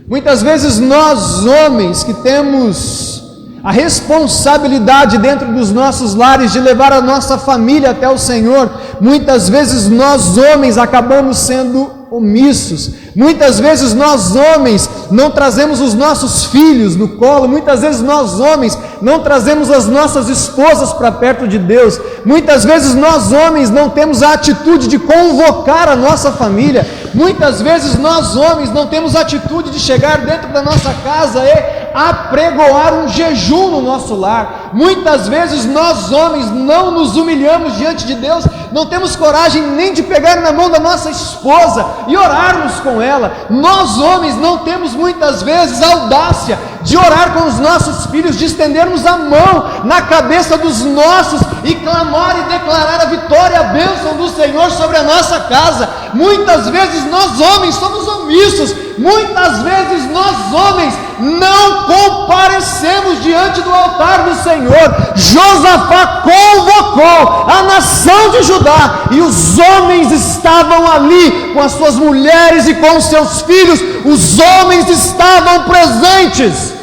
Muitas vezes nós, homens, que temos a responsabilidade dentro dos nossos lares de levar a nossa família até o Senhor, muitas vezes nós, homens, acabamos sendo omissos. Muitas vezes nós, homens, não trazemos os nossos filhos no colo. Muitas vezes nós, homens, não trazemos as nossas esposas para perto de Deus. Muitas vezes nós, homens, não temos a atitude de convocar a nossa família. Muitas vezes nós, homens, não temos a atitude de chegar dentro da nossa casa e apregoar um jejum no nosso lar. Muitas vezes nós, homens, não nos humilhamos diante de Deus, não temos coragem nem de pegar na mão da nossa esposa e orarmos com ela. Nós, homens, não temos muitas vezes a audácia de orar com os nossos filhos, de estendermos a mão na cabeça dos nossos e clamar e declarar a vitória e a bênção do Senhor sobre a nossa casa. Muitas vezes nós, homens, somos omissos. Muitas vezes nós, homens, não comparecemos diante do altar do Senhor. Josafá convocou a nação de Judá, e os homens estavam ali com as suas mulheres e com os seus filhos. Os homens estavam presentes.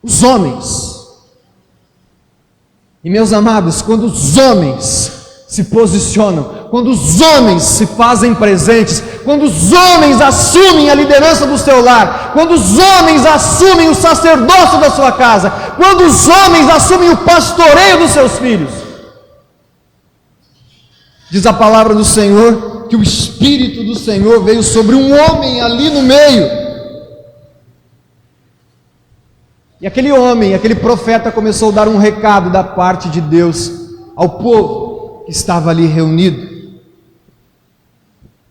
Os homens. E meus amados, quando os homens se posicionam, quando os homens se fazem presentes, quando os homens assumem a liderança do seu lar, quando os homens assumem o sacerdócio da sua casa, quando os homens assumem o pastoreio dos seus filhos, diz a palavra do Senhor que o Espírito do Senhor veio sobre um homem ali no meio. E aquele homem, aquele profeta começou a dar um recado da parte de Deus ao povo que estava ali reunido.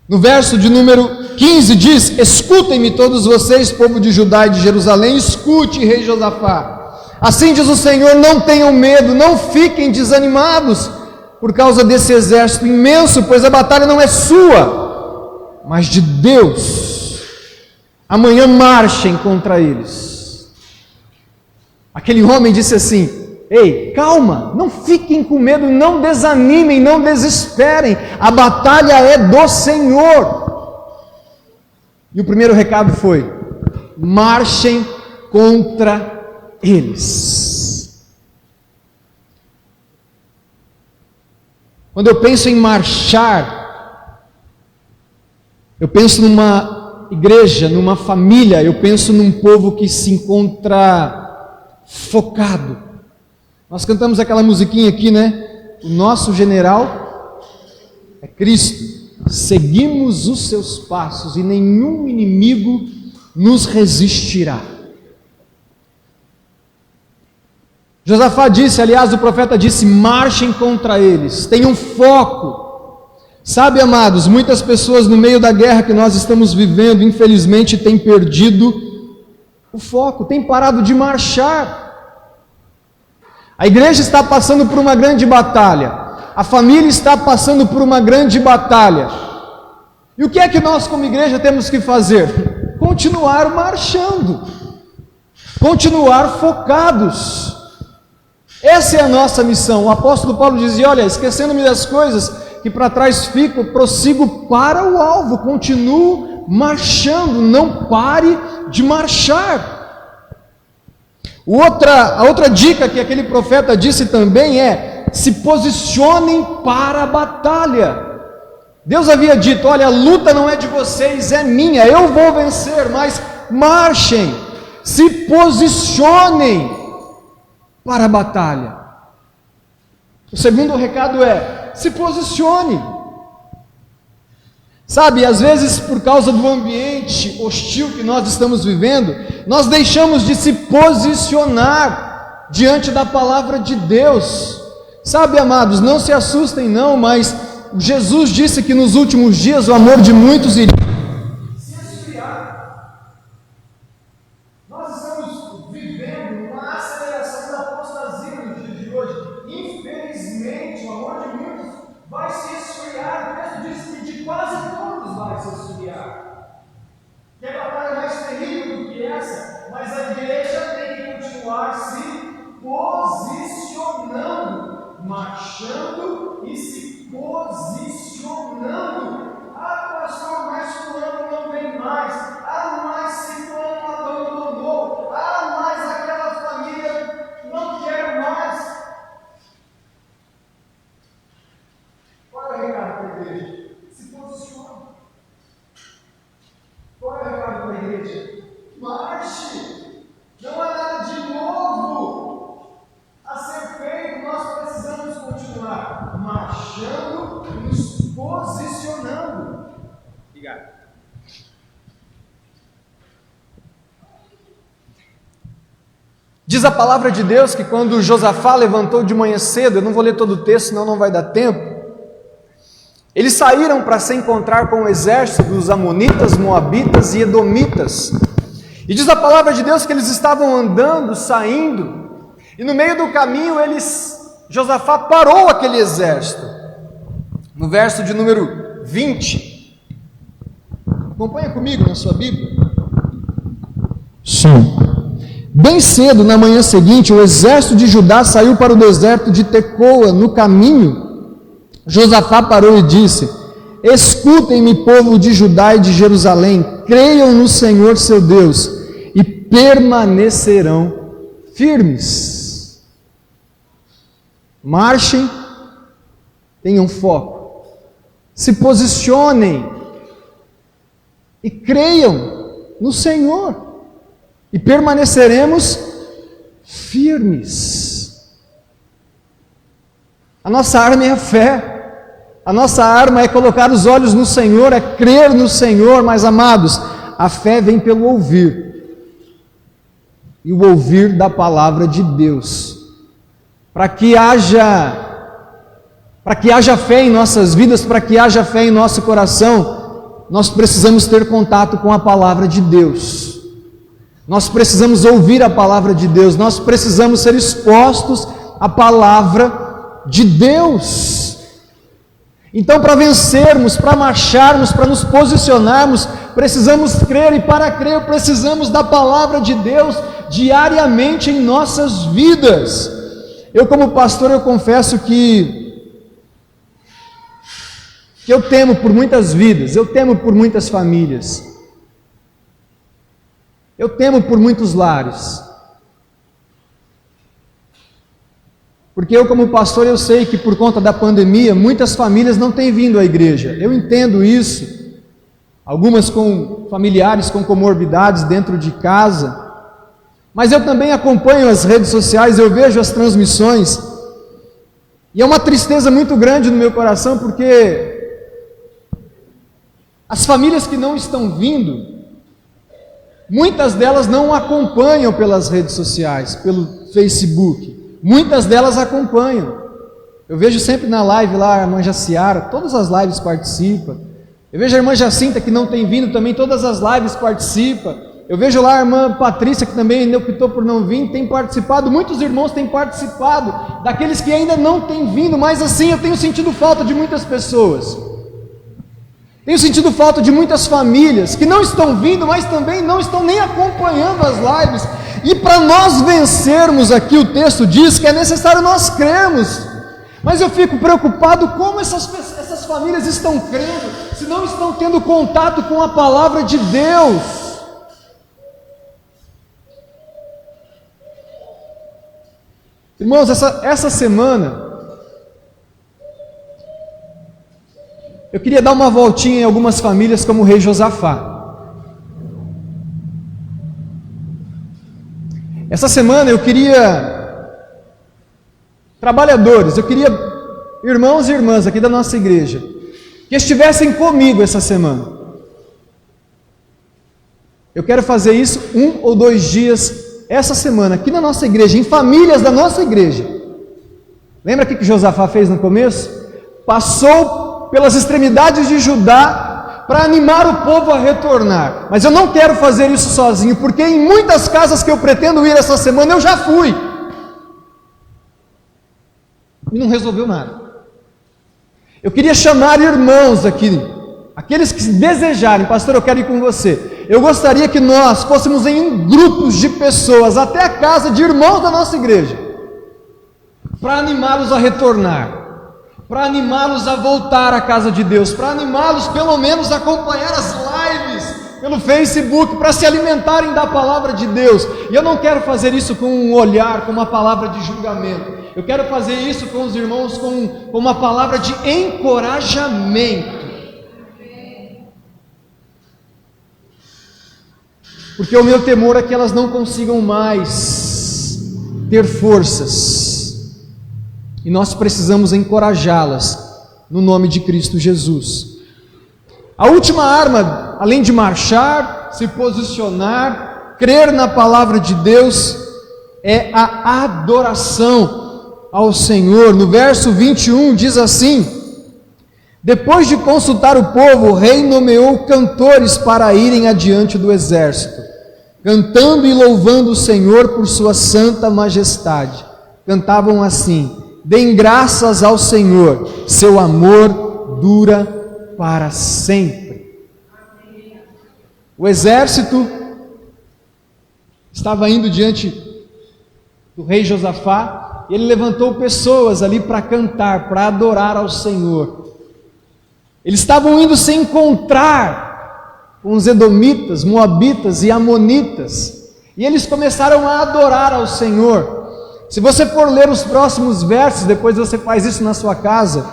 No verso de número 15 diz: escutem-me todos vocês, povo de Judá e de Jerusalém, escute, rei Josafá. Assim diz o Senhor: não tenham medo, não fiquem desanimados por causa desse exército imenso, pois a batalha não é sua, mas de Deus. Amanhã marchem contra eles. Aquele homem disse assim: ei, calma, não fiquem com medo, não desanimem, não desesperem, a batalha é do Senhor. E o primeiro recado foi: marchem contra eles. Quando eu penso em marchar, eu penso numa igreja, numa família, eu penso num povo que se encontra focado. Nós cantamos aquela musiquinha aqui, né? O nosso general é Cristo. Seguimos os seus passos e nenhum inimigo nos resistirá. Josafá disse, aliás, o profeta disse: marchem contra eles, tenham foco. Sabe, amados, muitas pessoas no meio da guerra que nós estamos vivendo, infelizmente, têm perdido o foco, têm parado de marchar. A igreja está passando por uma grande batalha, a família está passando por uma grande batalha. E o que é que nós como igreja temos que fazer? Continuar marchando, continuar focados. Essa é a nossa missão. O apóstolo Paulo dizia: olha, esquecendo-me das coisas que para trás ficam, prossigo para o alvo, continuo marchando, não pare de marchar. A outra dica que aquele profeta disse também é: se posicionem para a batalha. Deus havia dito: olha, a luta não é de vocês, é minha, eu vou vencer, mas marchem, se posicionem para a batalha. O segundo recado é: se posicione. Sabe, às vezes por causa do ambiente hostil que nós estamos vivendo, nós deixamos de se posicionar diante da palavra de Deus. Sabe, amados, não se assustem não, mas Jesus disse que nos últimos dias o amor de muitos iria se esfriar. Nós estamos vivendo uma aceleração da apostasia nos dias de hoje. Infelizmente, o amor de muitos vai se esfriar. O texto diz que de quase todos vai se esfriar. Que a batalha é mais terrível do que essa, mas a igreja tem que continuar se posicionando, marchando e se posicionando. Ah, pastor, mas fulano não vem mais. Ah, mas ciclano abandonou. Ah, mas aquela família não quer mais. Qual é o recado para a igreja? Se posicione. Qual é o recado para a igreja? Marche. Não há nada de novo a ser feito. Nós precisamos continuar marchando e nos posicionando. Obrigado. Diz a palavra de Deus que quando Josafá levantou de manhã cedo, eu não vou ler todo o texto, senão não vai dar tempo, eles saíram para se encontrar com o exército dos amonitas, moabitas e edomitas. E diz a palavra de Deus que eles estavam andando, saindo, e no meio do caminho Josafá parou aquele exército. No verso de número 20, acompanha comigo na sua Bíblia. Sim. Bem cedo, na manhã seguinte, o exército de Judá saiu para o deserto de Tecoa. No caminho, Josafá parou e disse: escutem-me, povo de Judá e de Jerusalém, creiam no Senhor seu Deus e permanecerão firmes. Marchem, tenham foco, se posicionem e creiam no Senhor e permaneceremos firmes. A nossa arma é a fé, a nossa arma é colocar os olhos no Senhor, é crer no Senhor. Mas, amados, a fé vem pelo ouvir, e o ouvir da palavra de Deus. Para que haja fé em nossas vidas, para que haja fé em nosso coração, nós precisamos ter contato com a palavra de Deus. Nós precisamos ouvir a palavra de Deus, nós precisamos ser expostos à palavra de Deus. Então, para vencermos, para marcharmos, para nos posicionarmos, precisamos crer, e para crer precisamos da palavra de Deus diariamente em nossas vidas. Eu, como pastor, eu confesso que eu temo por muitas vidas, eu temo por muitas famílias. Eu temo por muitos lares. Porque eu, como pastor, eu sei que por conta da pandemia, muitas famílias não têm vindo à igreja. Eu entendo isso. Algumas com familiares com comorbidades dentro de casa. Mas eu também acompanho as redes sociais, eu vejo as transmissões. E é uma tristeza muito grande no meu coração, porque as famílias que não estão vindo, muitas delas não acompanham pelas redes sociais, pelo Facebook. Muitas delas acompanham. Eu vejo sempre na live lá a irmã Jaciara, todas as lives participa. Eu vejo a irmã Jacinta, que não tem vindo também, todas as lives participa. Eu vejo lá a irmã Patrícia, que também optou por não vir, tem participado. Muitos irmãos têm participado, daqueles que ainda não têm vindo, mas assim eu tenho sentido falta de muitas pessoas. Tenho sentido falta de muitas famílias que não estão vindo, mas também não estão nem acompanhando as lives. E para nós vencermos aqui, o texto diz que é necessário nós crermos. Mas eu fico preocupado como essas famílias estão crendo, se não estão tendo contato com a palavra de Deus. Irmãos, essa semana, eu queria dar uma voltinha em algumas famílias como o rei Josafá. Essa semana eu queria trabalhadores, eu queria irmãos e irmãs aqui da nossa igreja, que estivessem comigo essa semana. Eu quero fazer isso 1 ou 2 dias essa semana, aqui na nossa igreja, em famílias da nossa igreja. Lembra o que Josafá fez no começo? Passou pelas extremidades de Judá para animar o povo a retornar. Mas eu não quero fazer isso sozinho, porque em muitas casas que eu pretendo ir essa semana, eu já fui. E não resolveu nada. Eu queria chamar irmãos aqui, aqueles que desejarem, pastor, eu quero ir com você. Eu gostaria que nós fôssemos em grupos de pessoas, até a casa de irmãos da nossa igreja, para animá-los a retornar, para animá-los a voltar à casa de Deus, para animá-los pelo menos a acompanhar as lives pelo Facebook, para se alimentarem da palavra de Deus. E eu não quero fazer isso com um olhar, com uma palavra de julgamento. Eu quero fazer isso com os irmãos com uma palavra de encorajamento. Porque o meu temor é que elas não consigam mais ter forças. E nós precisamos encorajá-las no nome de Cristo Jesus. A última arma, além de marchar, se posicionar, crer na palavra de Deus, é a adoração ao Senhor. No verso 21 diz assim: depois de consultar o povo, o rei nomeou cantores para irem adiante do exército, cantando e louvando o Senhor por sua santa majestade. Cantavam assim: deem graças ao Senhor, seu amor dura para sempre. O exército estava indo diante do rei Josafá, e ele levantou pessoas ali para cantar, para adorar ao Senhor. Eles estavam indo se encontrar com os edomitas, moabitas e amonitas, e eles começaram a adorar ao Senhor. Se você for ler os próximos versos, depois você faz isso na sua casa,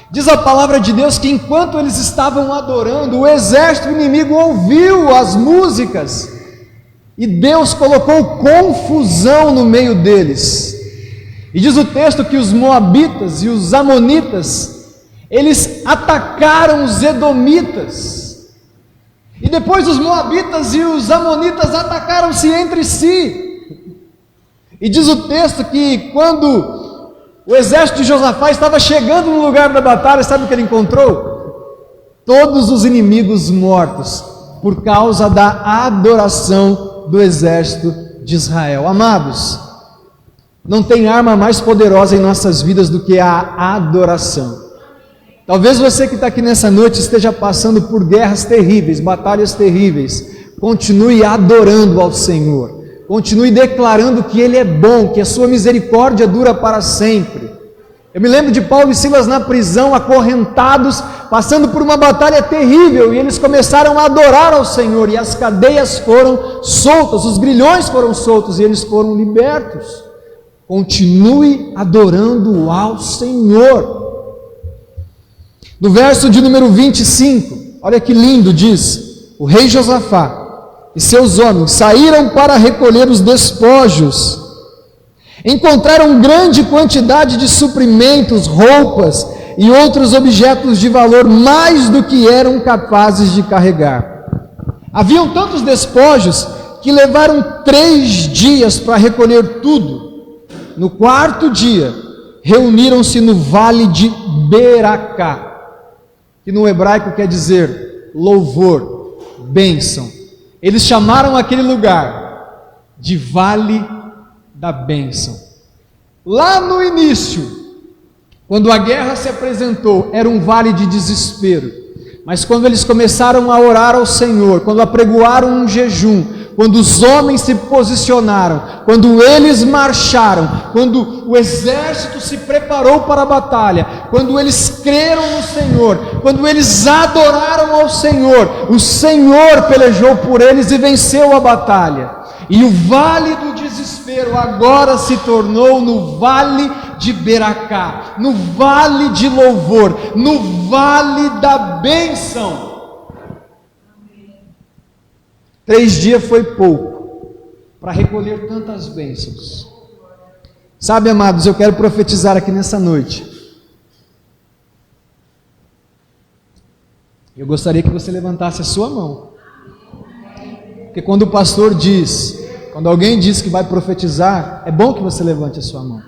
diz a palavra de Deus que enquanto eles estavam adorando, o exército inimigo ouviu as músicas, e Deus colocou confusão no meio deles. E diz o texto que os moabitas e os amonitas, eles atacaram os edomitas, e depois os moabitas e os amonitas atacaram-se entre si. E diz o texto que quando o exército de Josafá estava chegando no lugar da batalha, sabe o que ele encontrou? Todos os inimigos mortos, por causa da adoração do exército de Israel. Amados, não tem arma mais poderosa em nossas vidas do que a adoração. Talvez você que está aqui nessa noite esteja passando por guerras terríveis, batalhas terríveis. Continue adorando ao Senhor. Continue declarando que Ele é bom, que a sua misericórdia dura para sempre. Eu me lembro de Paulo e Silas na prisão, acorrentados, passando por uma batalha terrível, e eles começaram a adorar ao Senhor, e as cadeias foram soltas, os grilhões foram soltos, e eles foram libertos. Continue adorando ao Senhor. No verso de número 25, olha que lindo, diz: o rei Josafá e seus homens saíram para recolher os despojos. Encontraram grande quantidade de suprimentos, roupas e outros objetos de valor, mais do que eram capazes de carregar. Haviam tantos despojos que levaram 3 dias para recolher tudo. No 4º dia, reuniram-se no vale de Beracá, que no hebraico quer dizer louvor, bênção. Eles chamaram aquele lugar de Vale da Bênção. Lá no início, quando a guerra se apresentou, era um vale de desespero. Mas quando eles começaram a orar ao Senhor, quando apregoaram um jejum, quando os homens se posicionaram, quando eles marcharam, quando o exército se preparou para a batalha, quando eles creram no Senhor, quando eles adoraram ao Senhor, o Senhor pelejou por eles e venceu a batalha. E o vale do desespero agora se tornou no vale de Beracá, no vale de louvor, no vale da bênção. 3 dias foi pouco para recolher tantas bênçãos. Sabe, amados, eu quero profetizar aqui nessa noite. Eu gostaria que você levantasse a sua mão. Porque quando o pastor diz, quando alguém diz que vai profetizar, é bom que você levante a sua mão.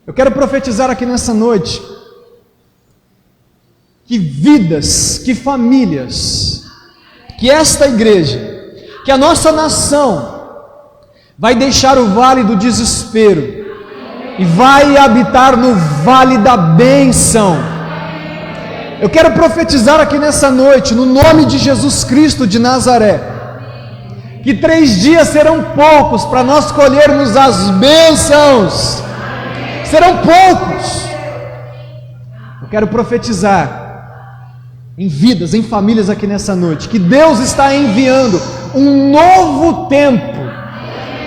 Eu quero profetizar aqui nessa noite que vidas, que famílias, que esta igreja, que a nossa nação vai deixar o vale do desespero e vai habitar no vale da bênção. Eu quero profetizar aqui nessa noite, no nome de Jesus Cristo de Nazaré, que 3 dias serão poucos para nós colhermos as bênçãos. Serão poucos. Eu quero profetizar em vidas, em famílias aqui nessa noite, que Deus está enviando um novo tempo,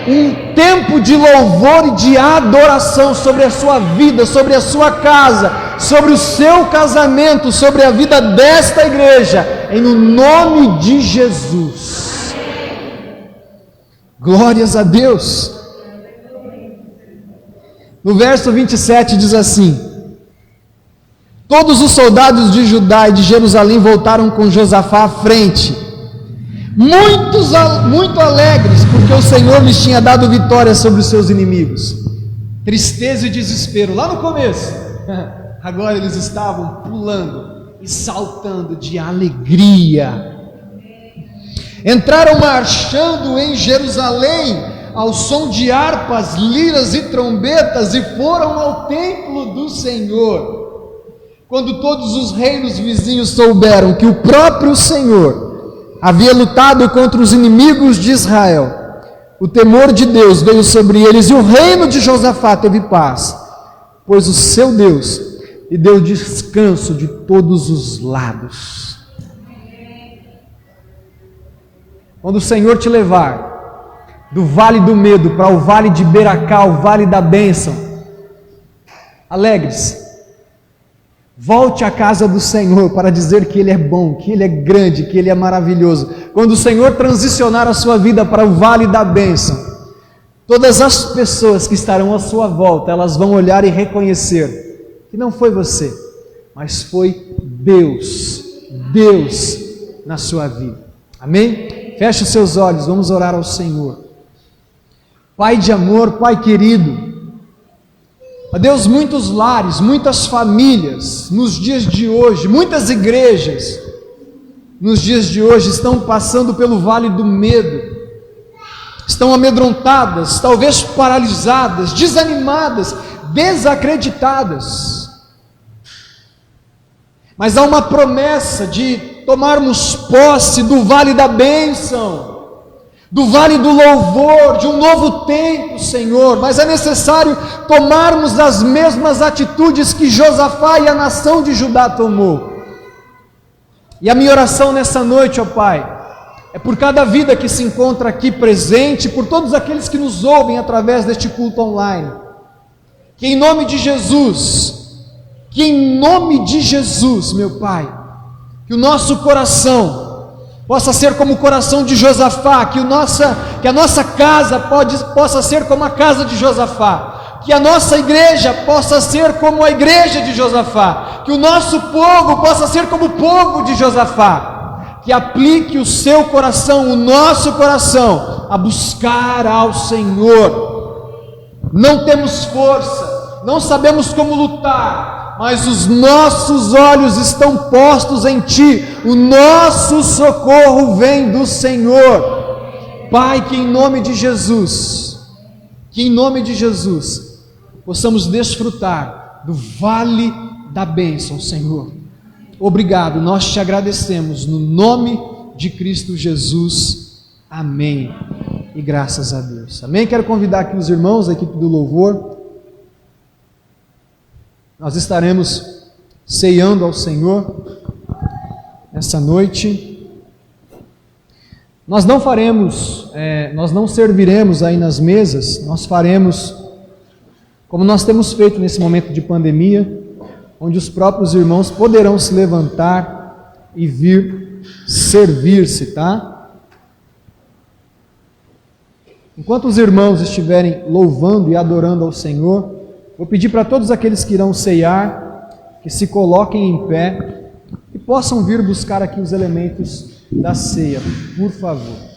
um tempo de louvor e de adoração sobre a sua vida, sobre a sua casa, sobre o seu casamento, sobre a vida desta igreja, em nome de Jesus. Glórias a Deus. No verso 27 diz assim: todos os soldados de Judá e de Jerusalém voltaram com Josafá à frente, muito alegres, porque o Senhor lhes tinha dado vitória sobre os seus inimigos. Tristeza e desespero lá no começo, agora eles estavam pulando e saltando de alegria. Entraram marchando em Jerusalém ao som de harpas, liras e trombetas, e foram ao templo do Senhor. Quando todos os reinos vizinhos souberam que o próprio Senhor havia lutado contra os inimigos de Israel, o temor de Deus veio sobre eles, e o reino de Josafá teve paz, pois o seu Deus lhe deu descanso de todos os lados. Quando o Senhor te levar do vale do medo para o vale de Beracá, o vale da bênção, alegre-se. Volte à casa do Senhor para dizer que Ele é bom, que Ele é grande, que Ele é maravilhoso. Quando o Senhor transicionar a sua vida para o vale da bênção, todas as pessoas que estarão à sua volta, elas vão olhar e reconhecer que não foi você, mas foi Deus na sua vida. Amém? Feche os seus olhos, vamos orar ao Senhor. Pai de amor, Pai querido, ó Deus, muitos lares, muitas famílias, nos dias de hoje, muitas igrejas, nos dias de hoje, estão passando pelo vale do medo, estão amedrontadas, talvez paralisadas, desanimadas, desacreditadas. Mas há uma promessa de tomarmos posse do vale da bênção, do vale do louvor, de um novo tempo, Senhor, mas é necessário tomarmos as mesmas atitudes que Josafá e a nação de Judá tomou. E a minha oração nessa noite, ó Pai, é por cada vida que se encontra aqui presente, por todos aqueles que nos ouvem através deste culto online, que em nome de Jesus, meu Pai, que o nosso coração possa ser como o coração de Josafá, que a nossa casa possa ser como a casa de Josafá, que a nossa igreja possa ser como a igreja de Josafá, que o nosso povo possa ser como o povo de Josafá, que aplique o seu coração, o nosso coração, a buscar ao Senhor. Não temos força, não sabemos como lutar, mas os nossos olhos estão postos em Ti, o nosso socorro vem do Senhor. Pai, que em nome de Jesus, possamos desfrutar do vale da bênção, Senhor. Obrigado, nós te agradecemos, no nome de Cristo Jesus, amém, e graças a Deus, amém. Quero convidar aqui os irmãos, a equipe do louvor. Nós estaremos ceando ao Senhor essa noite. Nós não serviremos aí nas mesas, nós faremos como nós temos feito nesse momento de pandemia, onde os próprios irmãos poderão se levantar e vir servir-se, tá? Enquanto os irmãos estiverem louvando e adorando ao Senhor, vou pedir para todos aqueles que irão ceiar, que se coloquem em pé e possam vir buscar aqui os elementos da ceia, por favor.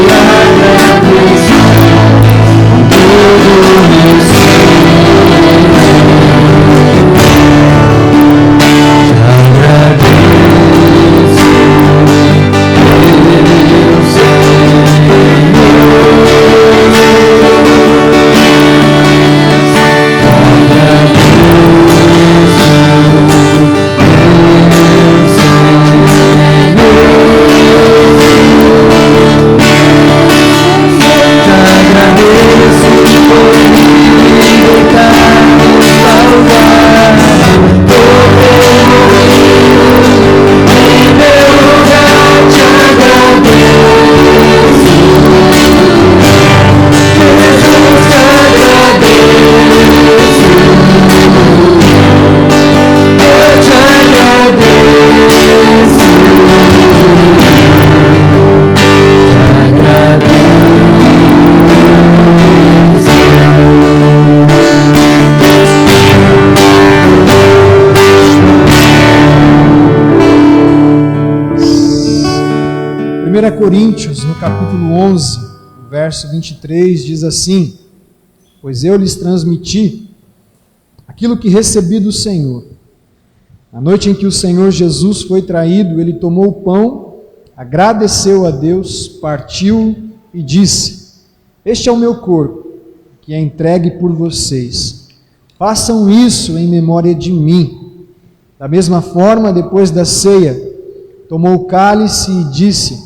Agradeço por mim. Coríntios, no capítulo 11, verso 23, diz assim: pois eu lhes transmiti aquilo que recebi do Senhor. Na noite em que o Senhor Jesus foi traído, ele tomou o pão, agradeceu a Deus, partiu e disse: este é o meu corpo, que é entregue por vocês. Façam isso em memória de mim. Da mesma forma, depois da ceia, tomou o cálice e disse: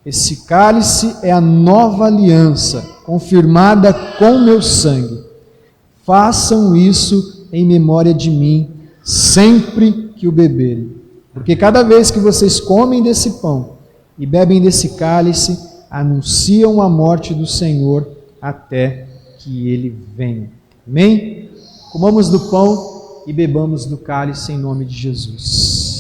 esse cálice é a nova aliança, confirmada com meu sangue. Façam isso em memória de mim, sempre que o beberem. Porque cada vez que vocês comem desse pão e bebem desse cálice, anunciam a morte do Senhor até que ele venha. Amém? Comamos do pão e bebamos do cálice em nome de Jesus.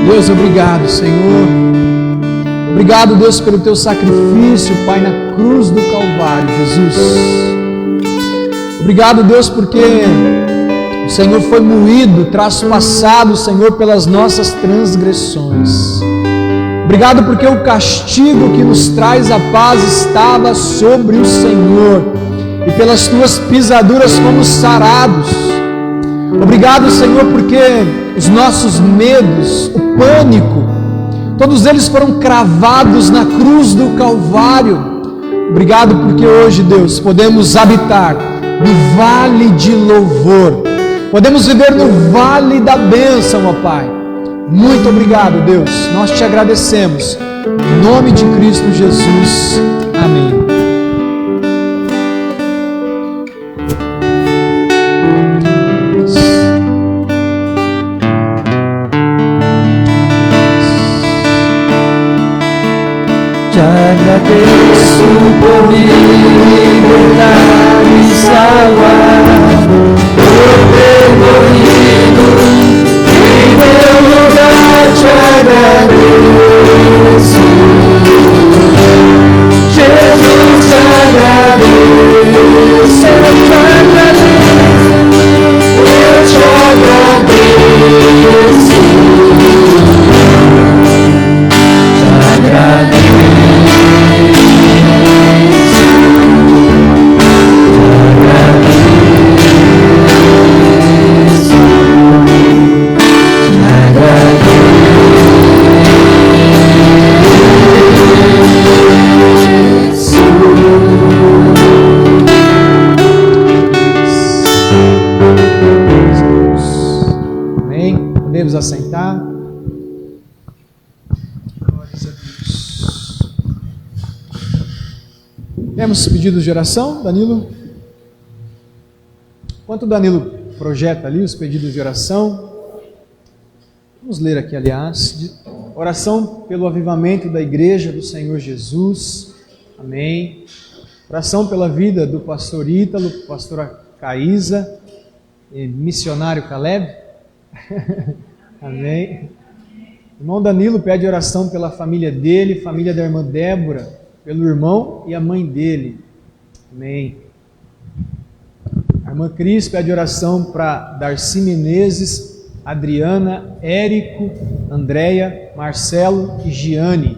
Deus, obrigado, Senhor. Obrigado, Deus, pelo teu sacrifício, Pai, na cruz do Calvário, Jesus. Obrigado, Deus, porque o Senhor foi moído, traspassado, Senhor, pelas nossas transgressões. Obrigado porque o castigo que nos traz a paz estava sobre o Senhor, e pelas tuas pisaduras fomos sarados. Obrigado, Senhor, porque os nossos medos, o pânico, todos eles foram cravados na cruz do Calvário. Obrigado porque hoje, Deus, podemos habitar no vale de louvor, podemos viver no vale da bênção, ó Pai. Muito obrigado, Deus, nós te agradecemos, em nome de Cristo Jesus, amém. Te agradeço por me libertar e salvar, por ter morrido em meu lugar. Te agradeço, Jesus, te agradeço, eu te agradeço, te agradeço. Podemos assentar. Glórias a Deus. Temos pedidos de oração, Danilo? Enquanto o Danilo projeta ali os pedidos de oração, vamos ler aqui, aliás, oração pelo avivamento da Igreja do Senhor Jesus, amém. Oração pela vida do pastor Ítalo, pastora Caísa, e missionário Caleb, amém. O irmão Danilo pede oração pela família dele, família da irmã Débora, pelo irmão e a mãe dele, amém. A irmã Cris pede oração para Darcy Menezes, Adriana, Érico, Andréia, Marcelo e Giane.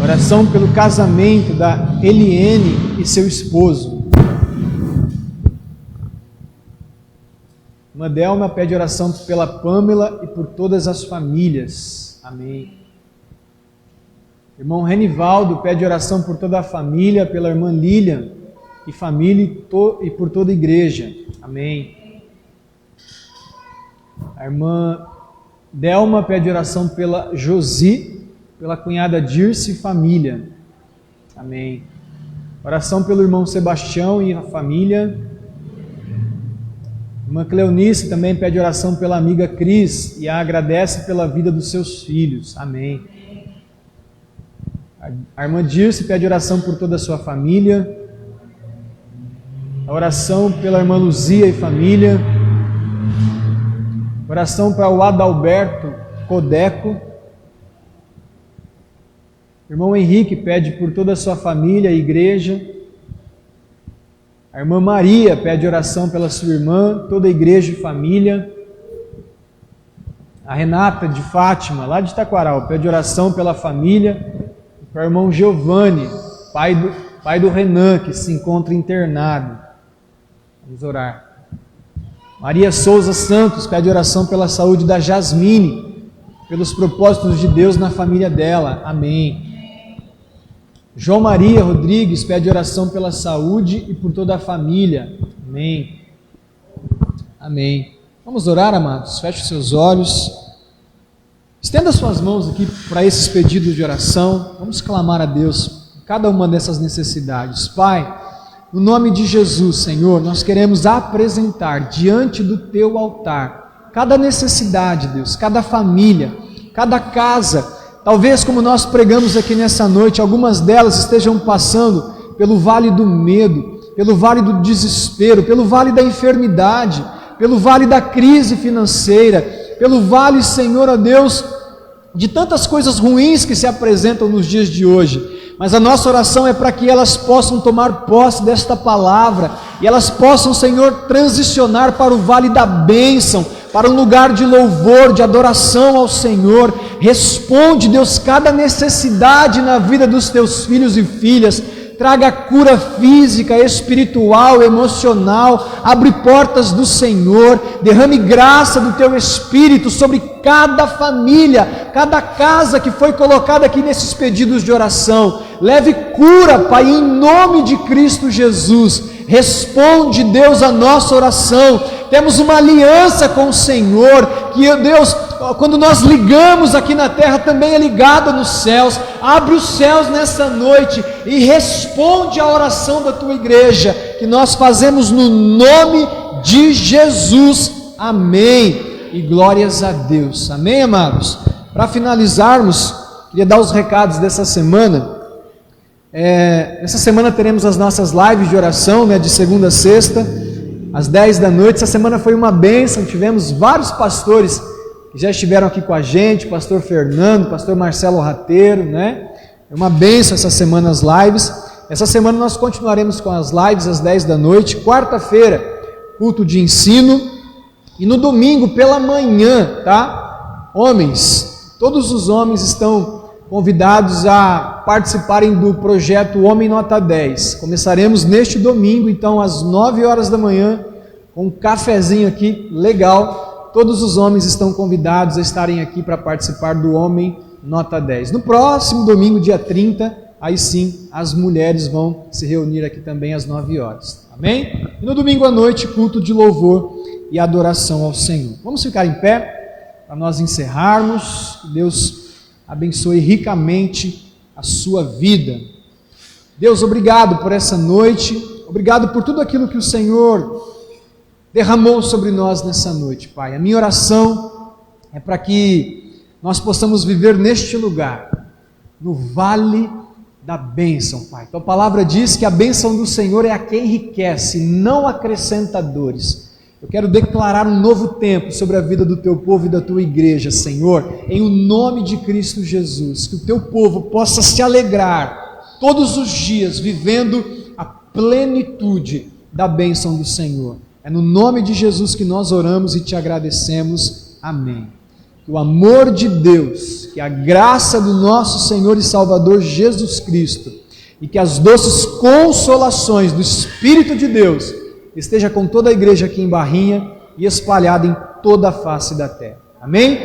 Oração pelo casamento da Eliene e seu esposo. Irmã Delma pede oração pela Pâmela e por todas as famílias. Amém. Irmão Renivaldo pede oração por toda a família, pela irmã Lilian e família e por toda a igreja. Amém. A irmã Delma pede oração pela Josi, pela cunhada Dirce e família. Amém. Oração pelo irmão Sebastião e a família. Irmã Cleonice também pede oração pela amiga Cris e a agradece pela vida dos seus filhos. Amém. A irmã Dirce pede oração por toda a sua família. A oração pela irmã Luzia e família. Oração para o Adalberto Codeco. Irmão Henrique pede por toda a sua família e igreja. A irmã Maria pede oração pela sua irmã, toda a igreja e família. A Renata de Fátima, lá de Taquaral, pede oração pela família. Para o irmão Giovanni, pai do Renan, que se encontra internado. Vamos orar. Maria Souza Santos pede oração pela saúde da Jasmine, pelos propósitos de Deus na família dela. Amém. João Maria Rodrigues pede oração pela saúde e por toda a família. Amém. Amém. Vamos orar, amados. Feche os seus olhos. Estenda suas mãos aqui para esses pedidos de oração. Vamos clamar a Deus cada uma dessas necessidades. Pai, no nome de Jesus, Senhor, nós queremos apresentar diante do Teu altar cada necessidade, Deus, cada família, cada casa. Talvez, como nós pregamos aqui nessa noite, algumas delas estejam passando pelo vale do medo, pelo vale do desespero, pelo vale da enfermidade, pelo vale da crise financeira, pelo vale, Senhor, ó Deus, de tantas coisas ruins que se apresentam nos dias de hoje. Mas a nossa oração é para que elas possam tomar posse desta palavra e elas possam, Senhor, transicionar para o vale da bênção, para um lugar de louvor, de adoração ao Senhor. Responde, Deus, cada necessidade na vida dos Teus filhos e filhas. Traga cura física, espiritual, emocional. Abre portas do Senhor. Derrame graça do Teu Espírito sobre cada família, cada casa que foi colocada aqui nesses pedidos de oração. Leve cura, Pai, em nome de Cristo Jesus. Responde, Deus, a nossa oração. Temos uma aliança com o Senhor, que, Deus, quando nós ligamos aqui na terra, também é ligada nos céus. Abre os céus nessa noite e responde a oração da Tua igreja, que nós fazemos no nome de Jesus. Amém. E glórias a Deus. Amém, amados? Para finalizarmos, queria dar os recados dessa semana. Essa semana teremos as nossas lives de oração, de segunda a sexta, às 10 da noite. Essa semana foi uma bênção, tivemos vários pastores que já estiveram aqui com a gente, pastor Fernando, pastor Marcelo Rateiro, né? É uma bênção essa semana as lives. Essa semana nós continuaremos com as lives às 10 da noite. Quarta-feira, culto de ensino. E no domingo pela manhã, tá? Homens, todos os homens estão convidados a participarem do projeto Homem Nota 10. Começaremos neste domingo, então, às 9 horas da manhã, com um cafezinho aqui, legal. Todos os homens estão convidados a estarem aqui para participar do Homem Nota 10. No próximo domingo, dia 30, aí sim, as mulheres vão se reunir aqui também às 9 horas. Amém? E no domingo à noite, culto de louvor e adoração ao Senhor. Vamos ficar em pé para nós encerrarmos. Deus abençoe ricamente a sua vida. Deus, obrigado por essa noite, obrigado por tudo aquilo que o Senhor derramou sobre nós nessa noite, Pai. A minha oração é para que nós possamos viver neste lugar, no vale da bênção, Pai. Tua palavra diz que a bênção do Senhor é a quem enriquece, não acrescenta dores. Eu quero declarar um novo tempo sobre a vida do Teu povo e da Tua igreja, Senhor, em o nome de Cristo Jesus, que o Teu povo possa se alegrar todos os dias, vivendo a plenitude da bênção do Senhor. É no nome de Jesus que nós oramos e Te agradecemos. Amém. Que o amor de Deus, que a graça do nosso Senhor e Salvador Jesus Cristo e que as doces consolações do Espírito de Deus esteja com toda a igreja aqui em Barrinha e espalhada em toda a face da terra. Amém?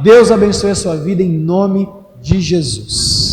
Deus abençoe a sua vida em nome de Jesus.